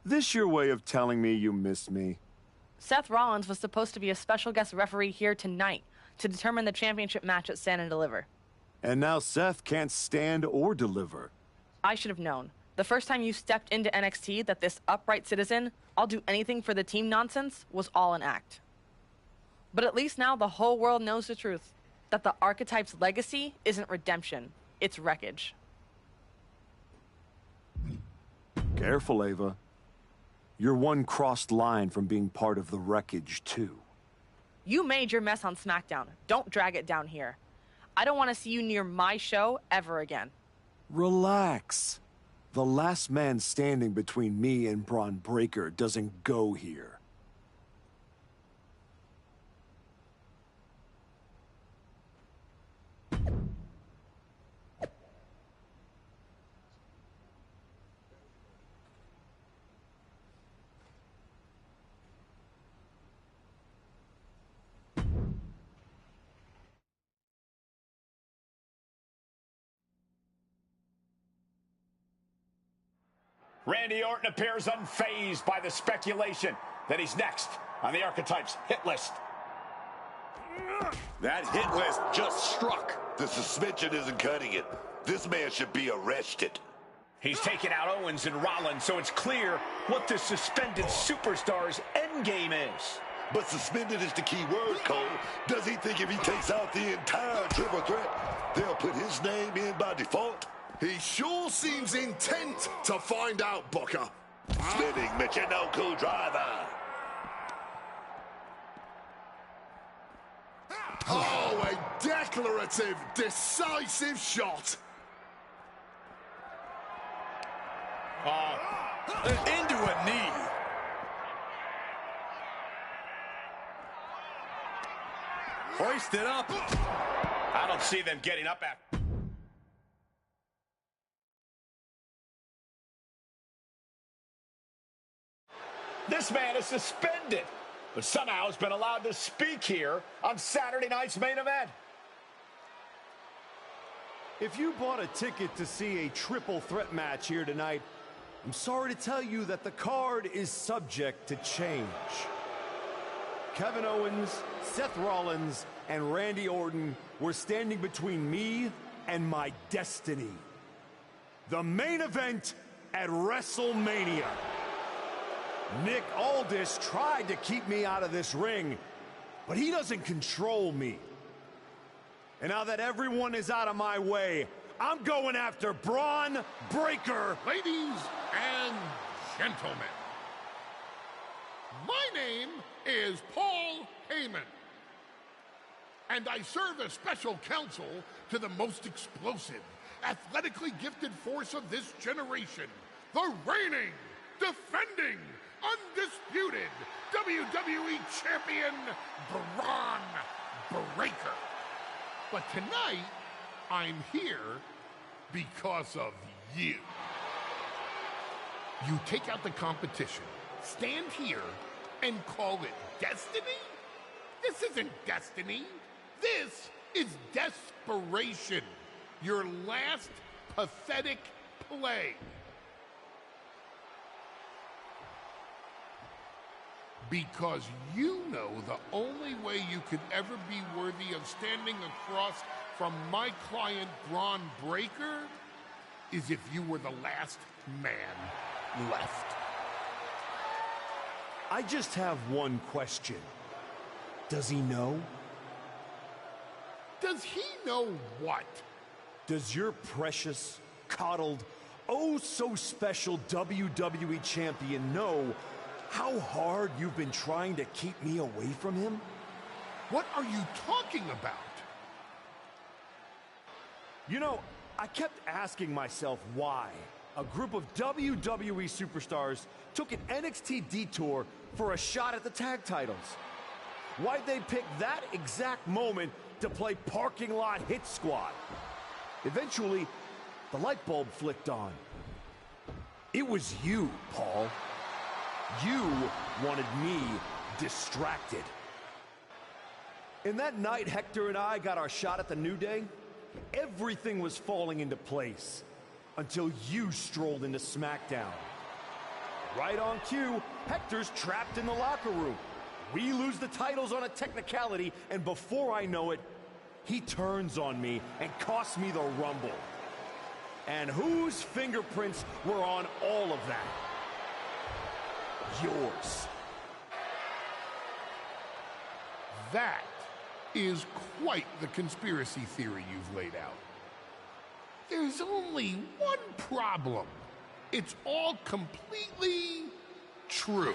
This your way of telling me you miss me? Seth Rollins was supposed to be a special guest referee here tonight to determine the championship match at Stand and Deliver. And now Seth can't stand or deliver. I should have known. The first time you stepped into NXT that this upright citizen, I'll do anything for the team nonsense, was all an act. But at least now the whole world knows the truth, that the Archetype's legacy isn't redemption, it's wreckage. Careful, Ava. You're one crossed line from being part of the wreckage, too. You made your mess on SmackDown. Don't drag it down here. I don't want to see you near my show ever again. Relax. The last man standing between me and Braun Breaker doesn't go here. Randy Orton appears unfazed by the speculation that he's next on the Archetype's hit list. That hit list just struck. The suspension isn't cutting it. This man should be arrested. He's taken out Owens and Rollins, so it's clear what the suspended superstar's endgame is. But suspended is the key word, Cole. Does he think if he takes out the entire triple threat, they'll put his name in by default? He sure seems intent to find out, Booker. Spinning Michinoku driver. Oh, a declarative, decisive shot. Into a knee. Hoisted up. I don't see them getting up after. This man is suspended, but somehow has been allowed to speak here on Saturday night's main event. If you bought a ticket to see a triple threat match here tonight, I'm sorry to tell you that the card is subject to change. Kevin Owens, Seth Rollins, and Randy Orton were standing between me and my destiny. The main event at WrestleMania. Nick Aldis tried to keep me out of this ring, but he doesn't control me. And now that everyone is out of my way, I'm going after Braun Breaker. Ladies and gentlemen, my name is Paul Heyman, and I serve as special counsel to the most explosive, athletically gifted force of this generation, the reigning, defending, undisputed WWE Champion, Braun Breaker. But tonight, I'm here because of you. You take out the competition, stand here, and call it destiny? This isn't destiny. This is desperation. Your last pathetic play. Because you know the only way you could ever be worthy of standing across from my client, Braun Breaker, is if you were the last man left. I just have one question. Does he know? Does he know what? Does your precious, coddled, oh so special WWE champion know how hard you've been trying to keep me away from him? What are you talking about? You know, I kept asking myself why a group of WWE superstars took an NXT detour for a shot at the tag titles. Why'd they pick that exact moment to play parking lot hit squad? Eventually, the light bulb flicked on. It was you, Paul. You wanted me distracted. And that night Hector and I got our shot at the New Day, everything was falling into place until you strolled into SmackDown. Right on cue, Hector's trapped in the locker room. We lose the titles on a technicality, and before I know it, he turns on me and costs me the Rumble. And whose fingerprints were on all of that? Yours. That is quite the conspiracy theory you've laid out. There's only one problem. It's all completely true.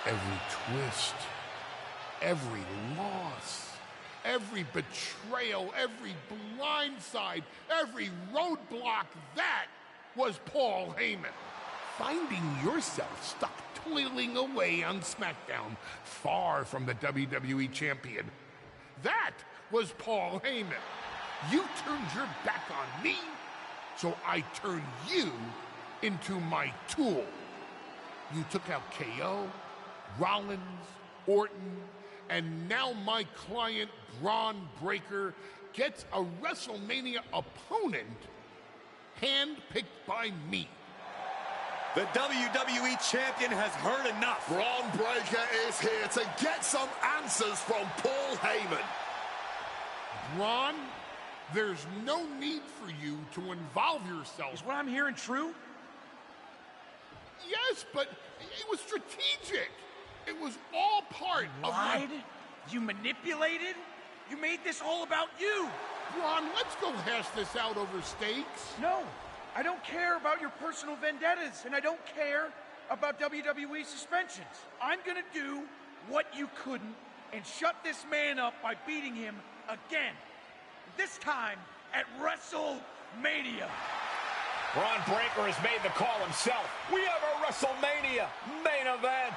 Every twist, every loss, every betrayal, every blindside, every roadblock, that was Paul Heyman. Finding yourself stuck toiling away on SmackDown, far from the WWE champion, that was Paul Heyman. You turned your back on me, so I turned you into my tool. You took out KO, Rollins, Orton, and now my client, Braun Breaker, gets a WrestleMania opponent handpicked by me. The WWE champion has heard enough. Braun Breaker is here to get some answers from Paul Heyman. Braun, there's no need for you to involve yourself. Is what I'm hearing true? Yes, but it was strategic. It was all part of my... Lied? You manipulated? You made this all about you. Braun, let's go hash this out over stakes. No, I don't care about your personal vendettas, and I don't care about WWE suspensions. I'm gonna do what you couldn't and shut this man up by beating him again. This time at WrestleMania. Braun Breaker has made the call himself. We have a WrestleMania main event.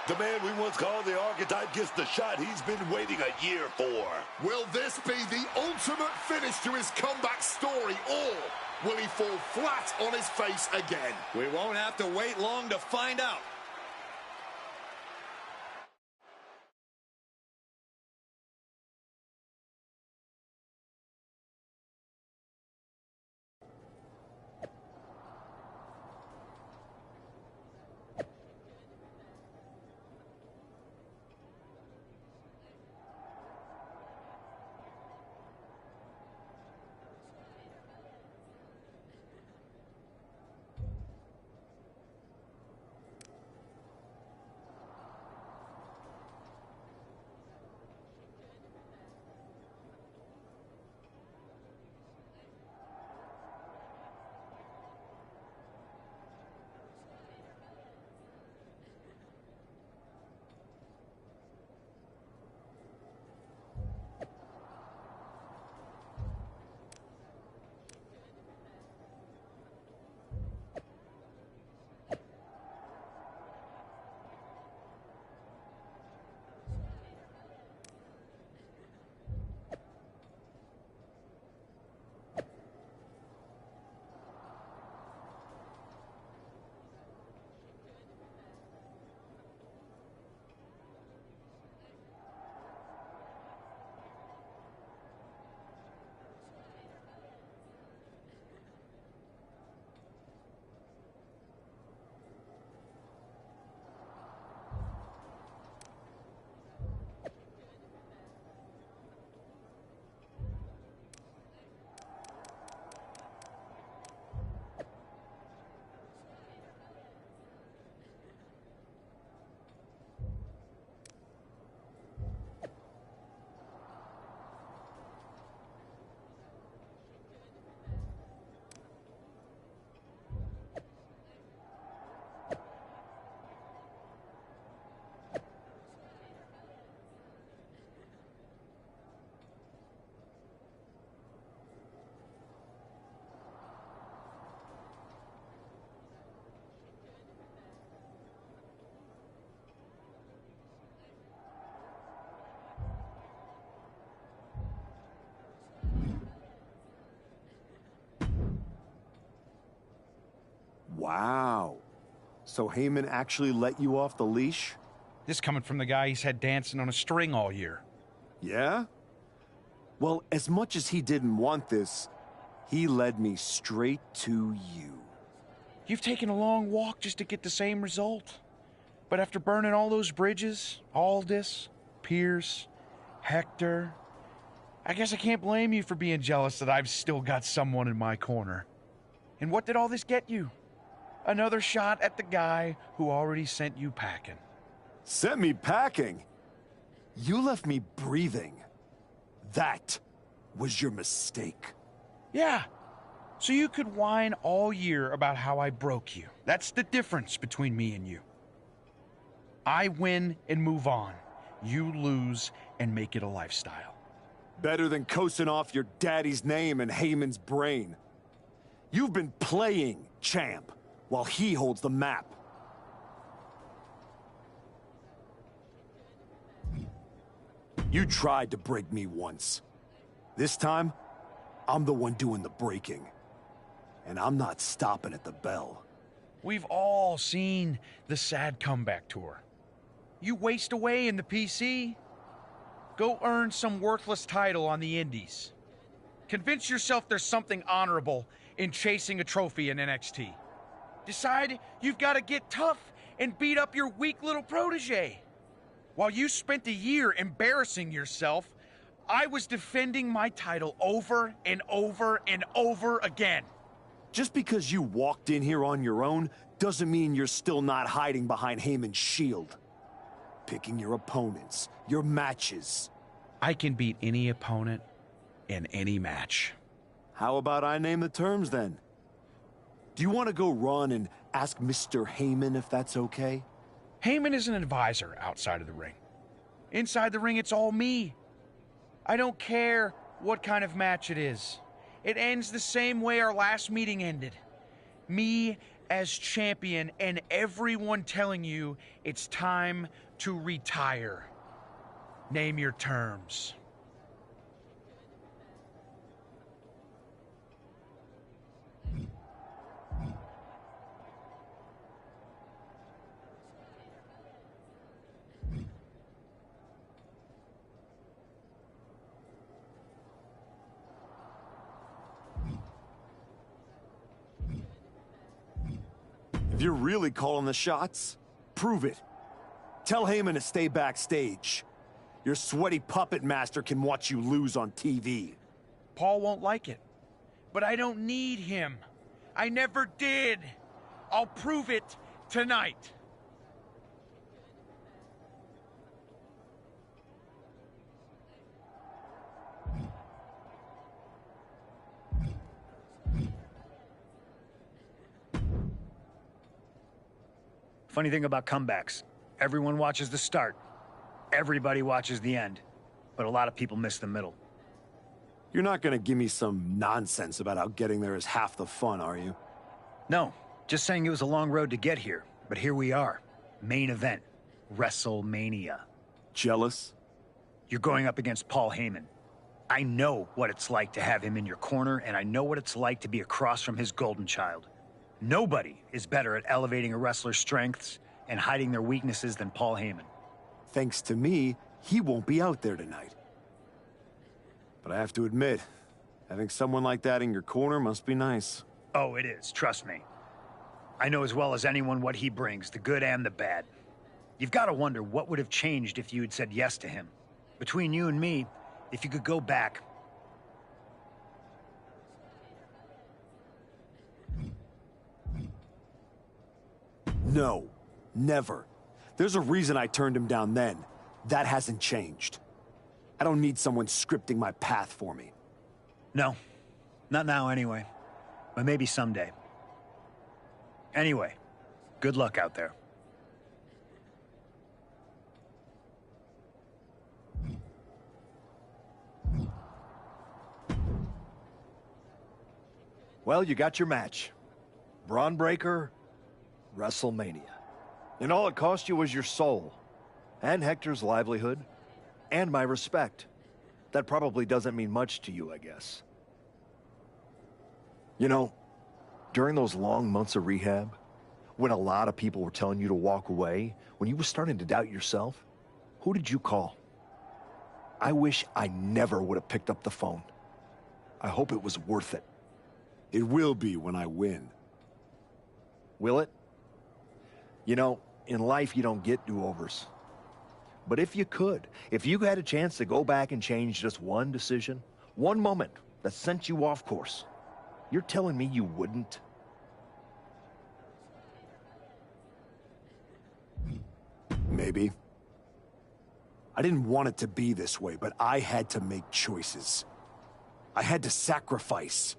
The man we once called the archetype gets the shot he's been waiting a year for. Will this be the ultimate finish to his comeback story, or will he fall flat on his face again? We won't have to wait long to find out. Wow. So Heyman actually let you off the leash? This coming from the guy he's had dancing on a string all year. Yeah? Well, as much as he didn't want this, he led me straight to you. You've taken a long walk just to get the same result. But after burning all those bridges, Aldis, Pierce, Hector, I guess I can't blame you for being jealous that I've still got someone in my corner. And what did all this get you? Another shot at the guy who already sent you packing. Sent me packing? You left me breathing. That was your mistake. Yeah. So you could whine all year about how I broke you. That's the difference between me and you. I win and move on. You lose and make it a lifestyle. Better than coasting off your daddy's name and Heyman's brain. You've been playing champ while he holds the map. You tried to break me once. This time, I'm the one doing the breaking. And I'm not stopping at the bell. We've all seen the sad comeback tour. You waste away in the PC. Go earn some worthless title on the indies. Convince yourself there's something honorable in chasing a trophy in NXT. Decide you've got to get tough and beat up your weak little protege. While you spent a year embarrassing yourself, I was defending my title over and over and over again. Just because you walked in here on your own doesn't mean you're still not hiding behind Heyman's shield. Picking your opponents, your matches. I can beat any opponent in any match. How about I name the terms then? Do you want to go run and ask Mr. Heyman if that's okay? Heyman is an advisor outside of the ring. Inside the ring, it's all me. I don't care what kind of match it is. It ends the same way our last meeting ended. Me as champion and everyone telling you it's time to retire. Name your terms. If you're really calling the shots, prove it. Tell Heyman to stay backstage. Your sweaty puppet master can watch you lose on TV. Paul won't like it, but I don't need him. I never did. I'll prove it tonight. Funny thing about comebacks, everyone watches the start. Everybody watches the end. But a lot of people miss the middle. You're not gonna give me some nonsense about how getting there is half the fun, are you? No, just saying it was a long road to get here. But here we are. Main event. WrestleMania. Jealous? You're going up against Paul Heyman. I know what it's like to have him in your corner, and I know what it's like to be across from his golden child. Nobody is better at elevating a wrestler's strengths and hiding their weaknesses than Paul Heyman. Thanks to me, he won't be out there tonight. But I have to admit, having someone like that in your corner must be nice. Oh, it is, trust me. I know as well as anyone what he brings, the good and the bad. You've got to wonder what would have changed if you had said yes to him. Between you and me, if you could go back... No, never. There's a reason I turned him down then. That hasn't changed. I don't need someone scripting my path for me. No, not now anyway. But maybe someday. Anyway, good luck out there. Well, you got your match. Braun Breaker, WrestleMania. And all it cost you was your soul, and Hector's livelihood, and my respect. That probably doesn't mean much to you, I guess. You know, during those long months of rehab, when a lot of people were telling you to walk away, when you were starting to doubt yourself, who did you call? I wish I never would have picked up the phone. I hope it was worth it. It will be when I win. Will it? You know, In life, you don't get do-overs. But if you could, if you had a chance to go back and change just one decision, one moment that sent you off course, you're telling me you wouldn't? Maybe. I didn't want it to be this way, but I had to make choices. I had to sacrifice.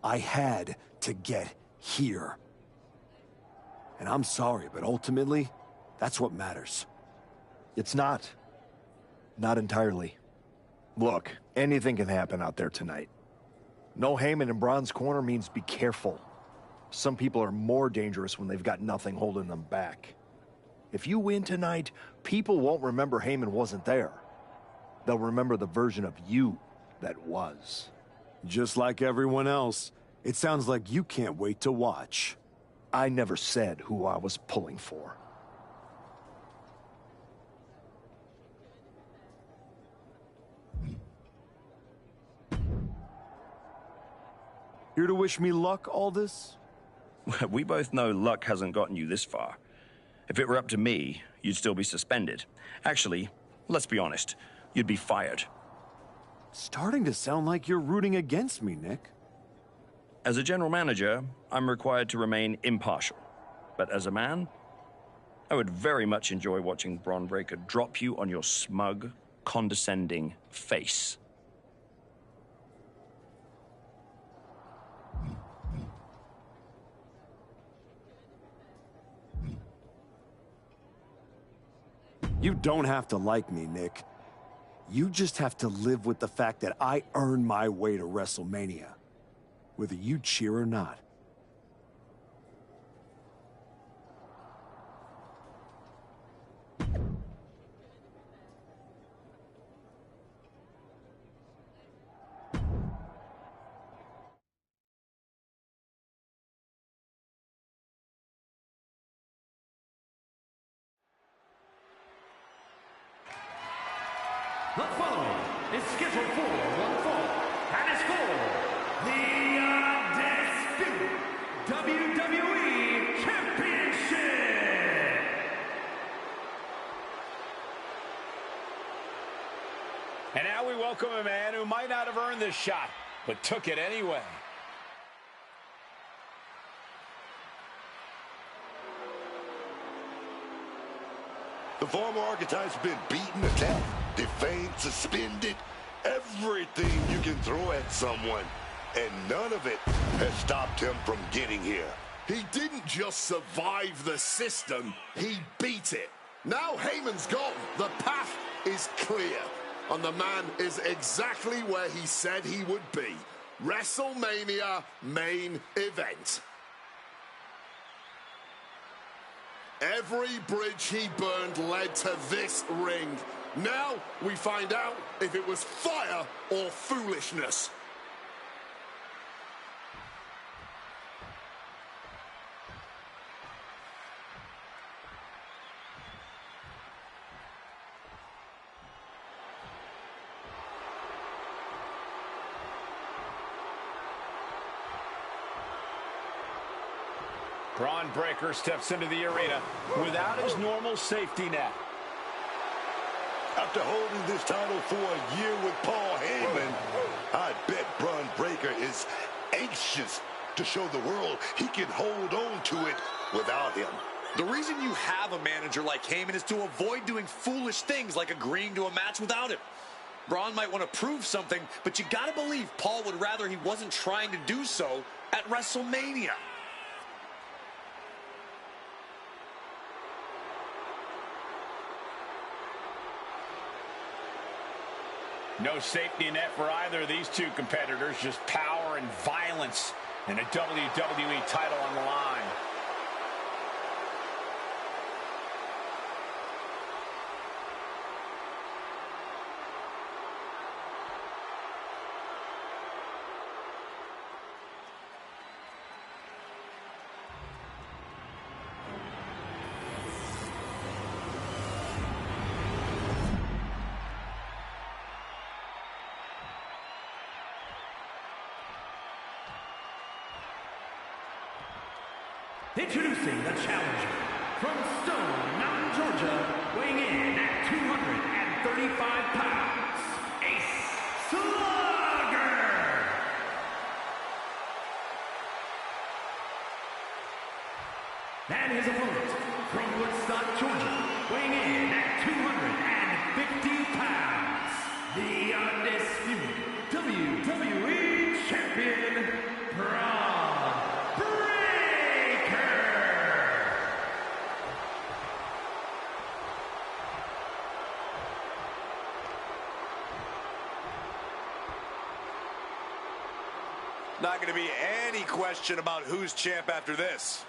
I had to get here. And I'm sorry, but ultimately, that's what matters. It's not. Not entirely. Look, anything can happen out there tonight. No Heyman in Braun's corner means be careful. Some people are more dangerous when they've got nothing holding them back. If you win tonight, people won't remember Heyman wasn't there. They'll remember the version of you that was. Just like everyone else, it sounds like you can't wait to watch. I never said who I was pulling for. Here to wish me luck, Aldous? We both know luck hasn't gotten you this far. If it were up to me, you'd still be suspended. Actually, let's be honest, you'd be fired. Starting to sound like you're rooting against me, Nick. As a general manager, I'm required to remain impartial. But as a man, I would very much enjoy watching Bron Breakker drop you on your smug, condescending face. You don't have to like me, Nick. You just have to live with the fact that I earned my way to WrestleMania, whether you cheer or not. The following is scheduled for one fall, and is for the undisputed WWE Championship. And now we welcome a man who might not have earned this shot, but took it anyway. The former archetype's been beaten, attacked, defamed, suspended, everything you can throw at someone, and none of it has stopped him from getting here. He didn't just survive the system, he beat it. Now Heyman's gone, the path is clear, and the man is exactly where he said he would be. WrestleMania main event. Every bridge he burned led to this ring. Now we find out if it was fire or foolishness. Bron Breakker steps into the arena without his normal safety net. After holding this title for a year with Paul Heyman, I bet Bron Breakker is anxious to show the world he can hold on to it without him. The reason you have a manager like Heyman is to avoid doing foolish things like agreeing to a match without him. Braun might want to prove something, but you gotta believe Paul would rather he wasn't trying to do so at WrestleMania. No safety net for either of these two competitors, just power and violence, and a WWE title on the line. Introducing the challenger from Stone Mountain, Georgia, weighing in at 235 pounds, Ace Slugger. And his opponent from Woodstock, Georgia, weighing in at 250 pounds, the undisputed WWE Champion, Braun Breaker. Not going to be any question about who's champ after this.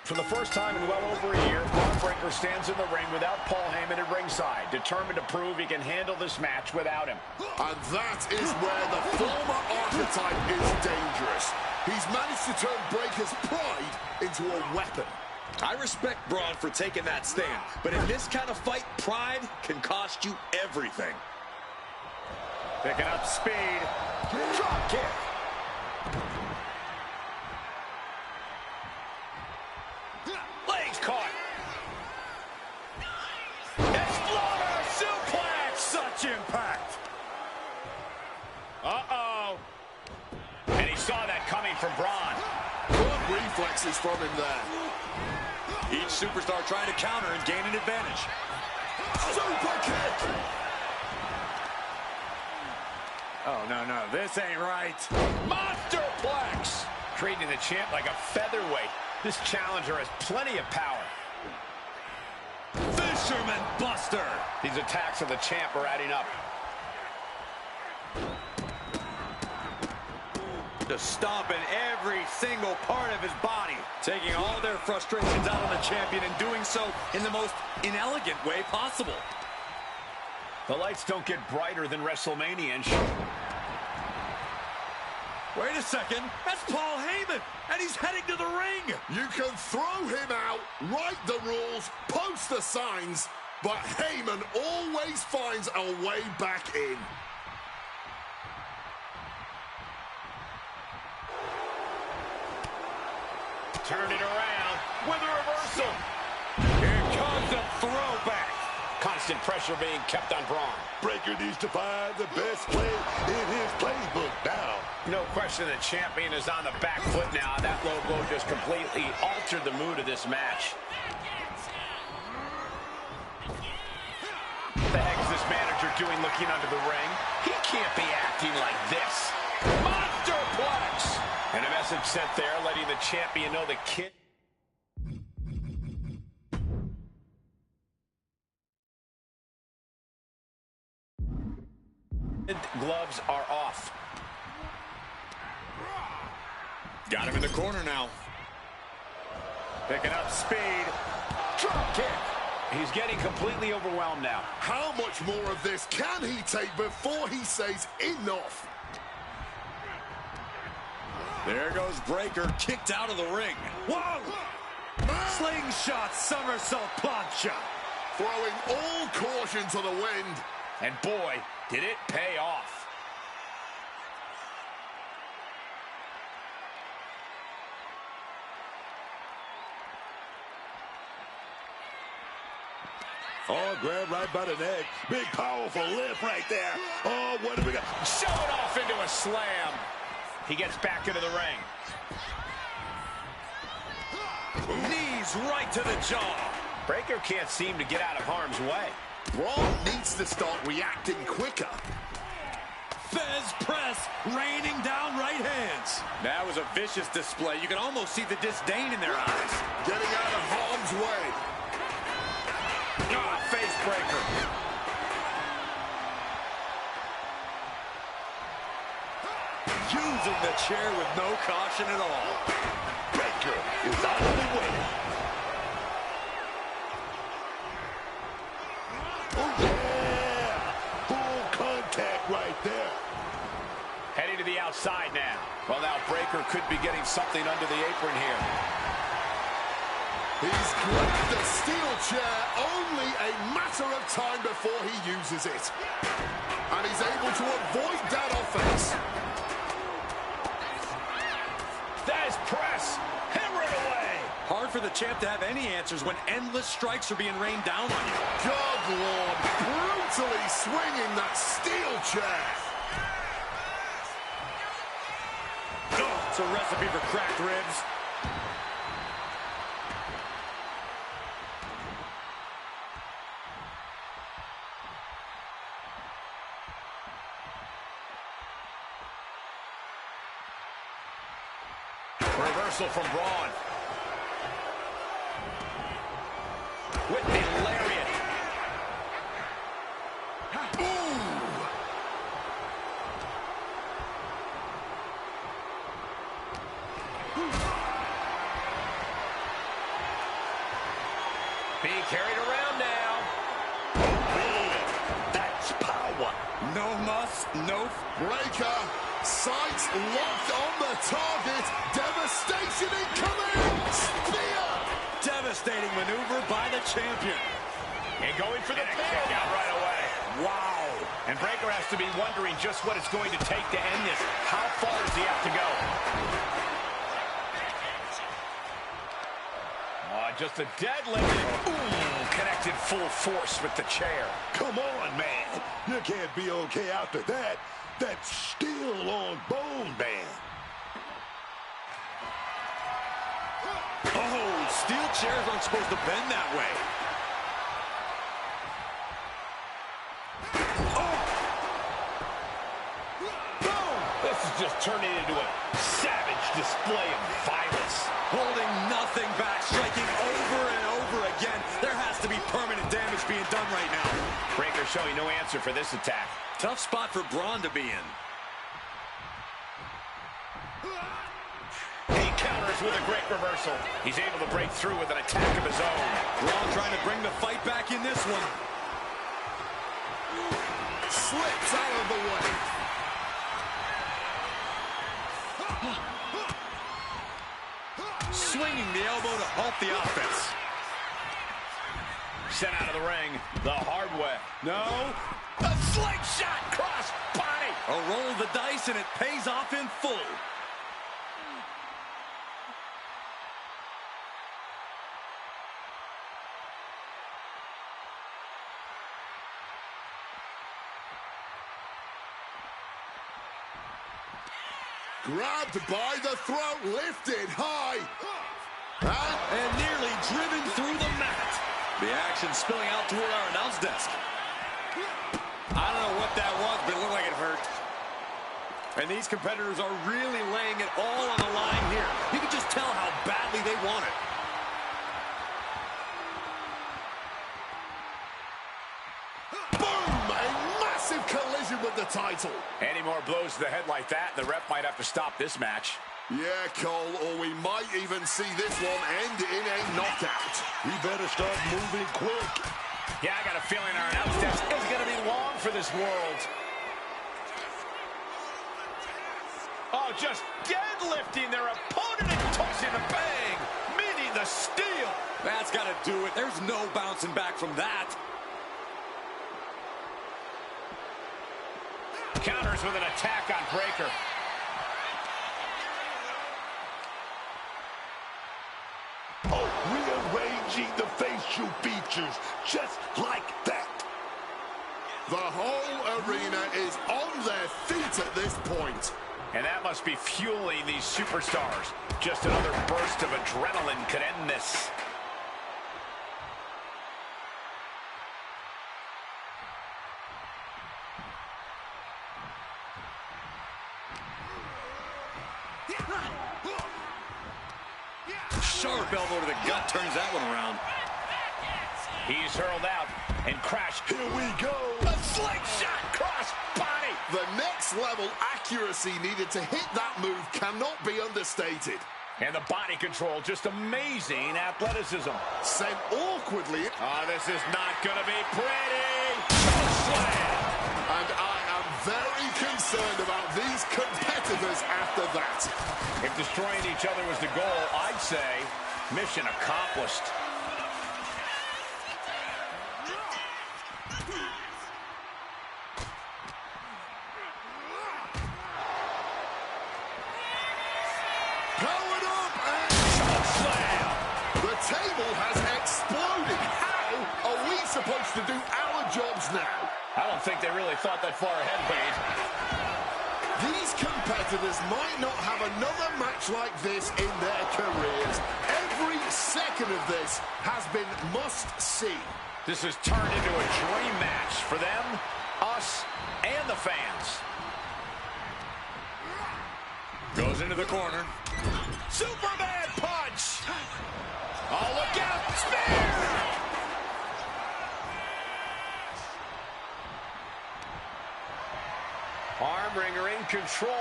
For the first time in well over a year, Braun Breaker stands in the ring without Paul Heyman at ringside, determined to prove he can handle this match without him. And that is where the former archetype is dangerous. He's managed to turn Breaker's pride into a weapon. I respect Braun for taking that stand, but in this kind of fight, pride can cost you everything. Picking up speed. Drop kick. Legs caught. Exploder suplex. Such impact. Uh-oh. And he saw that coming from Braun. Good reflexes from him there. Each superstar trying to counter and gain an advantage. Super kick. Oh, no, this ain't right. Monsterplex. Treating the champ like a featherweight. This challenger has plenty of power. Fisherman Buster. These attacks of the champ are adding up. Just stomping every single part of his body. Taking all their frustrations out on the champion and doing so in the most inelegant way possible. The lights don't get brighter than WrestleMania. Wait a second. That's Paul Heyman, and he's heading to the ring. You can throw him out, write the rules, post the signs, but Heyman always finds a way back in. Turn it around with a reversal. Here comes the throwback. Constant pressure being kept on Braun. Breaker needs to find the best play in his playbook now. No question the champion is on the back foot now. That low blow just completely altered the mood of this match. What the heck is this manager doing looking under the ring? He can't be acting like this. Monsterplex! And a message sent there letting the champion know the kid... Gloves are off. Got him in the corner now. Picking up speed. Drop kick. He's getting completely overwhelmed now. How much more of this can he take before he says enough? There goes Breaker, kicked out of the ring. Whoa! Slingshot somersault plancha. Throwing all caution to the wind. And boy, did it pay off. Oh, grab right by the neck. Big, powerful lift right there. Oh, what do we got? Shove it off into a slam. He gets back into the ring. Knees right to the jaw. Breaker can't seem to get out of harm's way. Braun needs to start reacting quicker. Fez press, raining down right hands. That was a vicious display. You can almost see the disdain in their eyes. Getting out of harm's way. Ah, face breaker. Using the chair with no caution at all. Breaker is out of the way. Oh, yeah! Full contact Breakker could be getting something under the apron here. He's grabbed the steel chair, only a matter of time before he uses it. And he's able to avoid that offense. That is press. Hammer it away. Hard for the champ to have any answers when endless strikes are being rained down on you. Good Lord, brutally swinging that steel chair. Oh, it's a recipe for cracked ribs. Reversal from Braun. With the lariat. Ooh. Being carried around now. That's power. No muss, no Breakker, sights locked on the target. Devastation incoming. Spear. devastating maneuver by the champion. And going for the pin. Kick out right away. Wow. And Breakker has to be wondering just what it's going to take to end this. How far does he have to go? Just a deadlift. Ooh, connected full force with the chair. Come on, man. You can't be okay after that. That's still on bone, man. Oh, steel chairs aren't supposed to bend that way. Oh! Boom! This is just turning into a savage display of violence. Holding nothing back, striking over and over again. There has to be permanent damage being done right now. Breakker showing no answer for this attack. Tough spot for Braun to be in. He counters with a great reversal. He's able to break through with an attack of his own. Braun trying to bring the fight back in this one. Slips out of the way. Swinging the elbow to halt the offense. Sent out of the ring the hard way. No. A slingshot cross body. A roll of the dice and it pays off in full. Grabbed by the throat, lifted high. And nearly driven through the mat. The action spilling out toward our announce desk. I don't know what that was, but it looked like it hurt. And these competitors are really laying it all on the line here. You can just tell how badly they want it. Boom! A massive collision with the title. Any more blows to the head like that, the ref might have to stop this match. Yeah, Cole, or we might even see this one end in a knockout. We better start moving quick. Yeah, I got a feeling our announce desk is going to be long for this world. Oh, just deadlifting their opponent and tossing the bang, meaning the steel. That's got to do it. There's no bouncing back from that. Counters with an attack on Breakker. Oh, rearranging the facial features just like that. The whole arena is on their feet at this point. And that must be fueling these superstars. Just another burst of adrenaline could end this. Sharp elbow to the gut turns that one around. He's hurled out and crashed. Here we go. A slingshot cross body. The next level accuracy needed to hit that move cannot be understated. And the body control, just amazing athleticism. Sent awkwardly. Oh, this is not going to be pretty. Slam. And I am very concerned about these competitors after that. If destroying each other was the goal, I'd say mission accomplished. Powered up and slam. The table has exploded. How are we supposed to do our jobs now? I don't think they really thought that far ahead, Wade. These competitors might not have another match like this in their careers. Every second of this has been must-see. This has turned into a dream match for them, us, and the fans. Goes into the corner. Superman punch! Oh, look out! Spear! Arm wringer in control.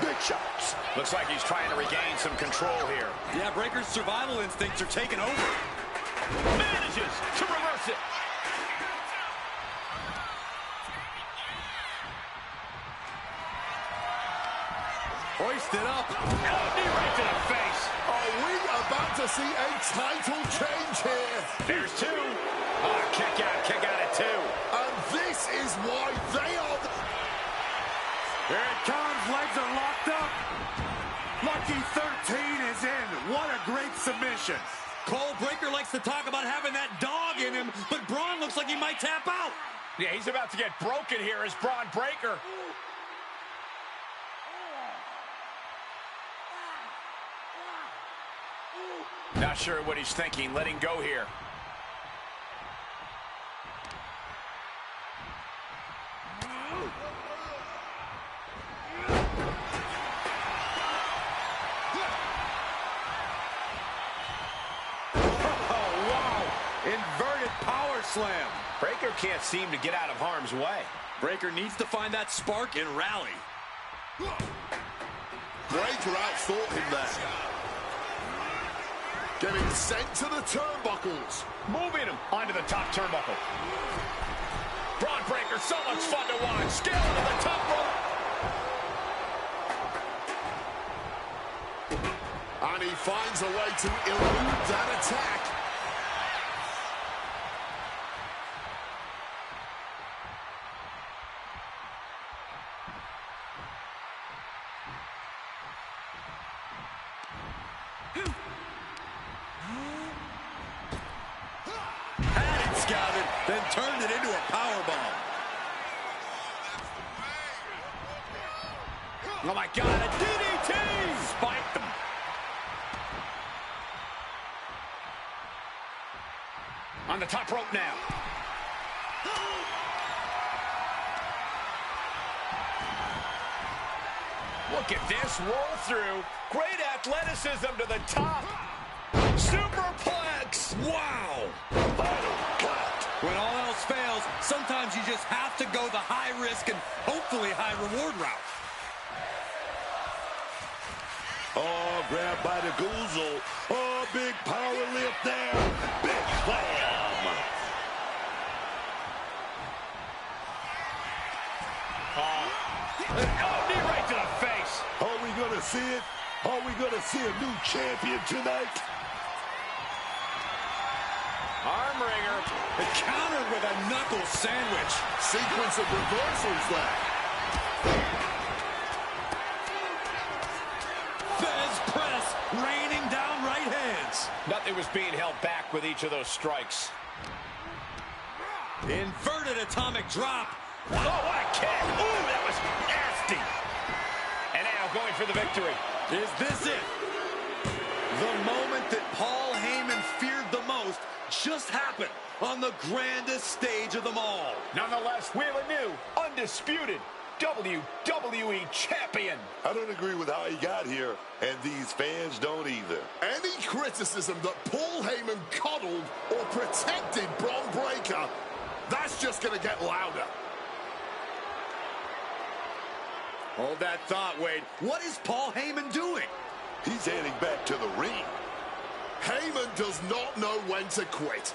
Big shots. Looks like he's trying to regain some control here. Yeah, Breaker's survival instincts are taking over. Manages to reverse it. Hoisted up. Knee right to the face. Are we about to see a title change here? There's two. Oh, kick out at two. And this is why they are the... Here it comes. Legs are locked up. Lucky 13 is in. What a great submission. Cole, Breaker likes to talk about having that dog in him, but Braun looks like he might tap out. Yeah, he's about to get broken here as Braun Breaker. Not sure what he's thinking, letting go here. Inverted power slam. Breaker can't seem to get out of harm's way. Breaker needs to find that spark and rally. Breaker outthought him there. Getting sent to the turnbuckles. Moving him onto the top turnbuckle. Braun Breaker, so much fun to watch. Scaling to the top rope. And he finds a way to elude that attack. Then turned it into a powerbomb. Oh my God, a DDT! Spiked them. On the top rope now. Look at this, roll through. Great athleticism to the top. Superplex! Wow! When all else fails, sometimes you just have to go the high risk and hopefully high reward route. Oh, grabbed by the goozle. Oh, big power lift there. Big slam. Oh, knee right to the face. Are we going to see it? Are we going to see a new champion tonight? Arm wringer. Countered with a knuckle sandwich. Sequence of reversals there. Fez press, raining down right hands. Nothing was being held back with each of those strikes. Inverted atomic drop. Oh, what a kick. Ooh, that was nasty. And now going for the victory. Is this it? The moment that Paul Heyman feared the most just happened on the grandest stage of them all. Nonetheless, we have a new, undisputed WWE champion. I don't agree with how he got here, and these fans don't either. Any criticism that Paul Heyman coddled or protected Braun Breaker, that's just going to get louder. Hold that thought, Wade. What is Paul Heyman doing? He's heading back to the ring. Heyman does not know when to quit.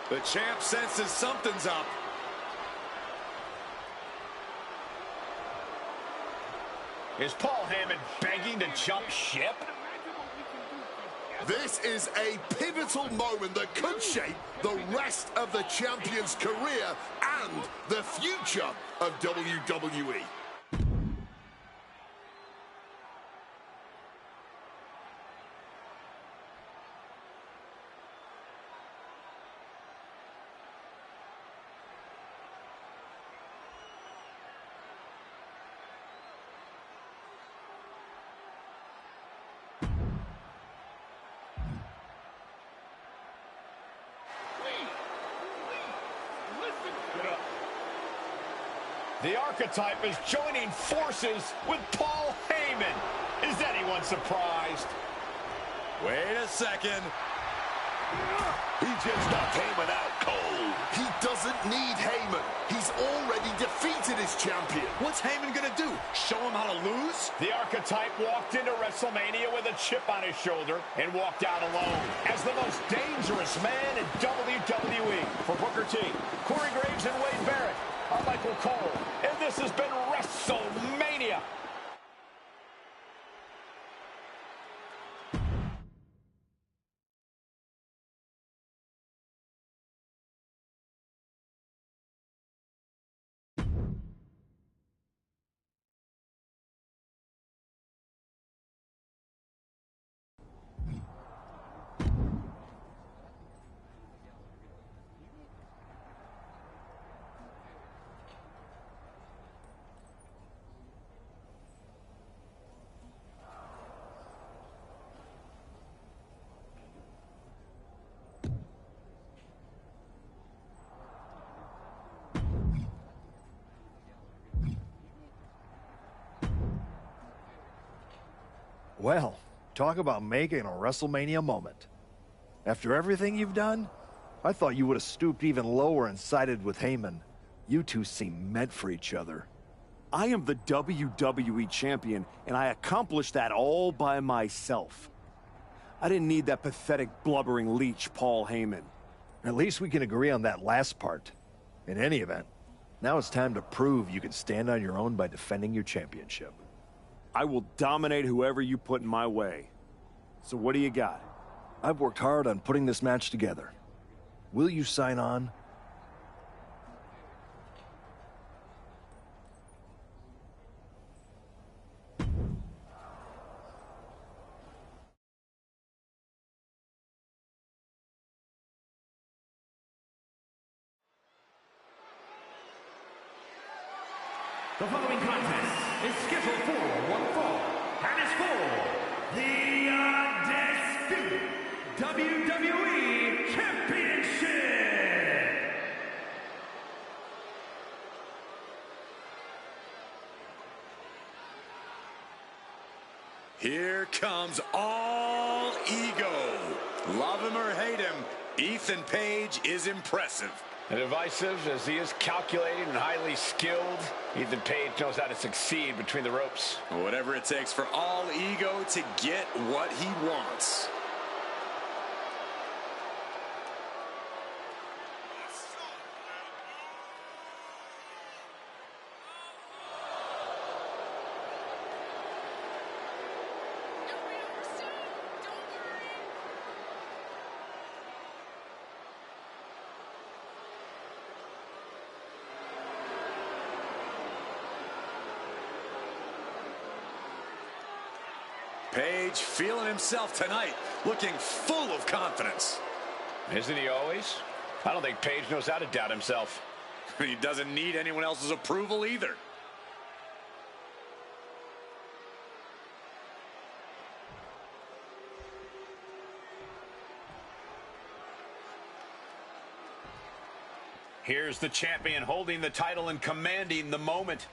The champ senses something's up. Is Paul Heyman begging to jump ship? This is a pivotal moment that could shape the rest of the champion's career and the future of WWE. The Archetype is joining forces with Paul Heyman. Is anyone surprised? Wait a second. He just knocked Heyman out cold. He doesn't need Heyman. He's already defeated his champion. What's Heyman gonna do? Show him how to lose? The Archetype walked into WrestleMania with a chip on his shoulder and walked out alone as the most dangerous man in WWE. For Booker T, Corey Graves, and Wade Barrett, I'm Michael Cole, and this has been WrestleMania. Well, talk about making a WrestleMania moment. After everything you've done, I thought you would have stooped even lower and sided with Heyman. You two seem meant for each other. I am the WWE champion, and I accomplished that all by myself. I didn't need that pathetic, blubbering leech, Paul Heyman. At least we can agree on that last part. In any event, now it's time to prove you can stand on your own by defending your championship. I will dominate whoever you put in my way. So what do you got? I've worked hard on putting this match together. Will you sign on? The following contest is scheduled for one fall and is for the undisputed WWE Championship. Here comes all ego. Love him or hate him, Ethan Page is impressive. And divisive as he is calculated and highly skilled, Ethan Page knows how to succeed between the ropes. Whatever it takes for all ego to get what he wants. Page feeling himself tonight, looking full of confidence. Isn't he always? I don't think Page knows how to doubt himself. He doesn't need anyone else's approval either. Here's the champion holding the title and commanding the moment.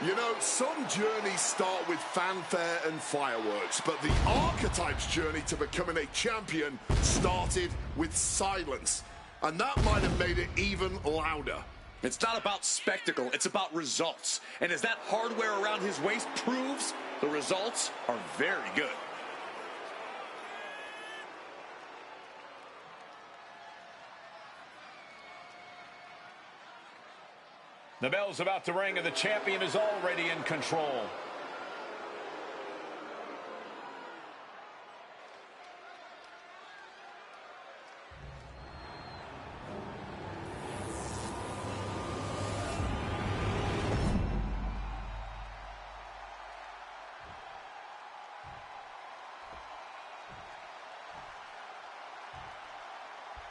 You know, some journeys start with fanfare and fireworks, but the Archetype's journey to becoming a champion started with silence. And that might have made it even louder. It's not about spectacle, it's about results. And as that hardware around his waist proves, The results are very good. The bell's about to ring and the champion is already in control.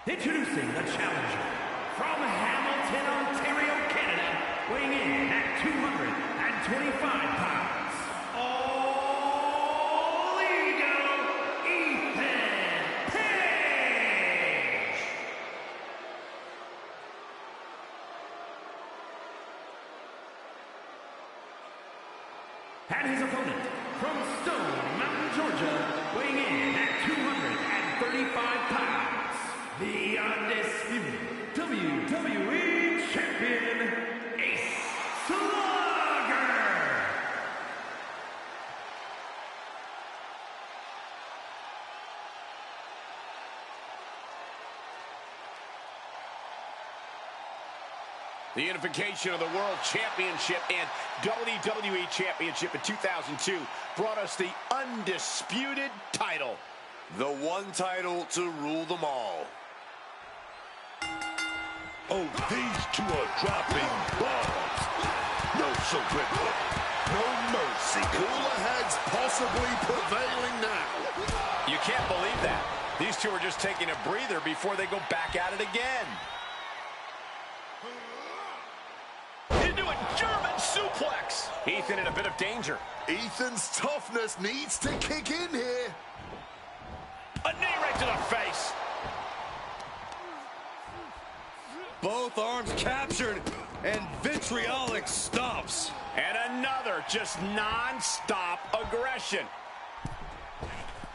Introducing the challenger from Hamilton, Ontario, Canada, weighing in at 225 pounds. All Ego, Ethan Page! And his opponent from Stone Mountain, Georgia, weighing in at 235 pounds. The undisputed WWE Champion, Ace Slugger! The unification of the World Championship and WWE Championship in 2002 brought us the undisputed title. The one title to rule them all. Oh, these two are dropping bombs. No surrender. No mercy. Cooler heads possibly prevailing now. You can't believe that. These two are just taking a breather before they go back at it again. Into a German suplex. Ethan in a bit of danger. Ethan's toughness needs to kick in here. A knee right to the face. Both arms captured, and vitriolic stomps. And another just non-stop aggression.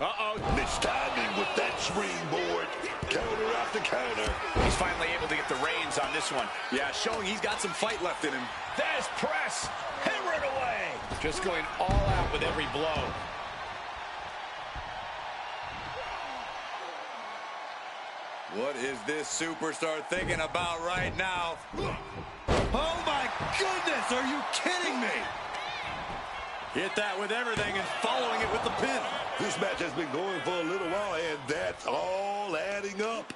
Uh-oh. Mistiming with that springboard. Counter after counter. He's finally able to get the reins on this one. Yeah, showing he's got some fight left in him. There's press. Hammer it away. Just going all out with every blow. What is this superstar thinking about right now? Oh my goodness, are you kidding me? Hit that with everything and following it with the pin. This match has been going for a little while, and that's all adding up.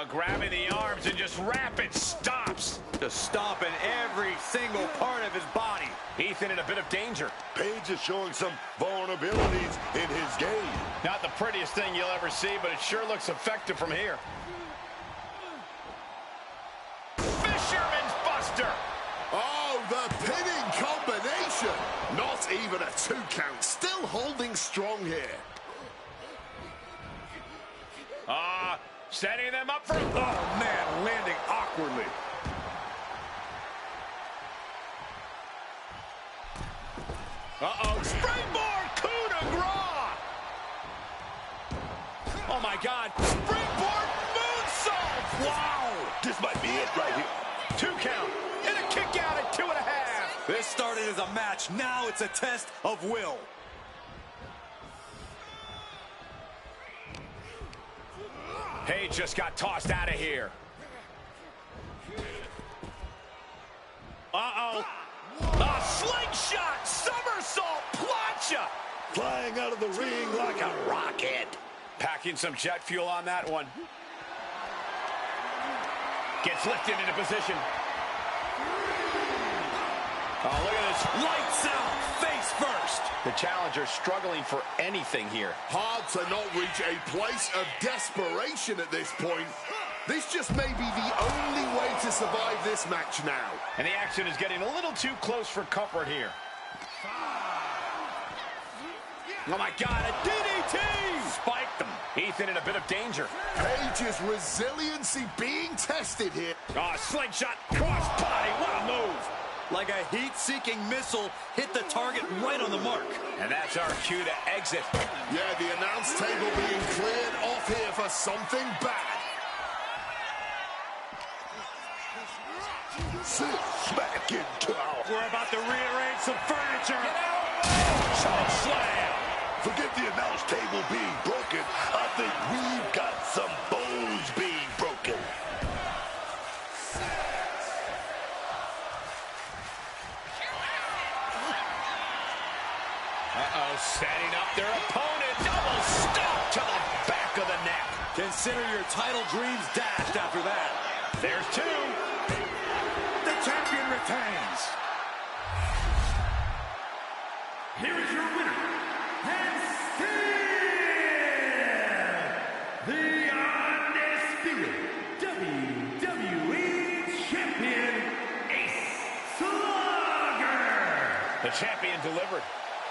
Grabbing the arms and just rapid stops. Just stomping every single part of his body. Ethan in a bit of danger. Page is showing some vulnerabilities in his game. Not the prettiest thing you'll ever see, but it sure looks effective from here. Fisherman's Buster. Oh, the pinning combination. Not even a 2 count. Still holding strong here. Setting them up for... Oh, man, landing awkwardly. Uh-oh, springboard coup de grace! Oh, my God, springboard moonsault! Wow, this might be it right here. 2 count, and a kick out at 2.5. This started as a match, now it's a test of will. Page just got tossed out of here. Uh-oh. A slingshot, somersault, plancha. Flying out of the ring like a rocket. Packing some jet fuel on that one. Gets lifted into position. Oh, look at this. Lights out, face first. The challenger struggling for anything here. Hard to not reach a place of desperation at this point. This just may be the only way to survive this match now. And the action is getting a little too close for comfort here. Oh, my God, a DDT! Spiked them. Ethan in a bit of danger. Page's resiliency being tested here. Oh, slingshot, crossbody, what a move. Like a heat-seeking missile, hit the target right on the mark. And that's our cue to exit. Yeah, the announce table being cleared off here for something bad. Sit smack into our... We're about to rearrange some furniture. Choke slam. Forget the announce table being broken. I think we've got some bones being broken. Uh-oh, setting up their opponent. Double stop to the back of the neck. Consider your title dreams dashed after that. There's two. The champion retains. Here is your winner, and still the undisputed WWE Champion, Ace Slugger. The champion delivered.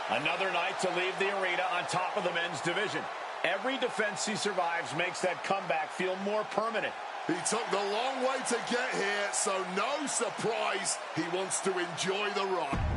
Another night to leave the arena on top of the men's division. Every defense he survives makes that comeback feel more permanent. He took the long way to get here, so no surprise he wants to enjoy the ride.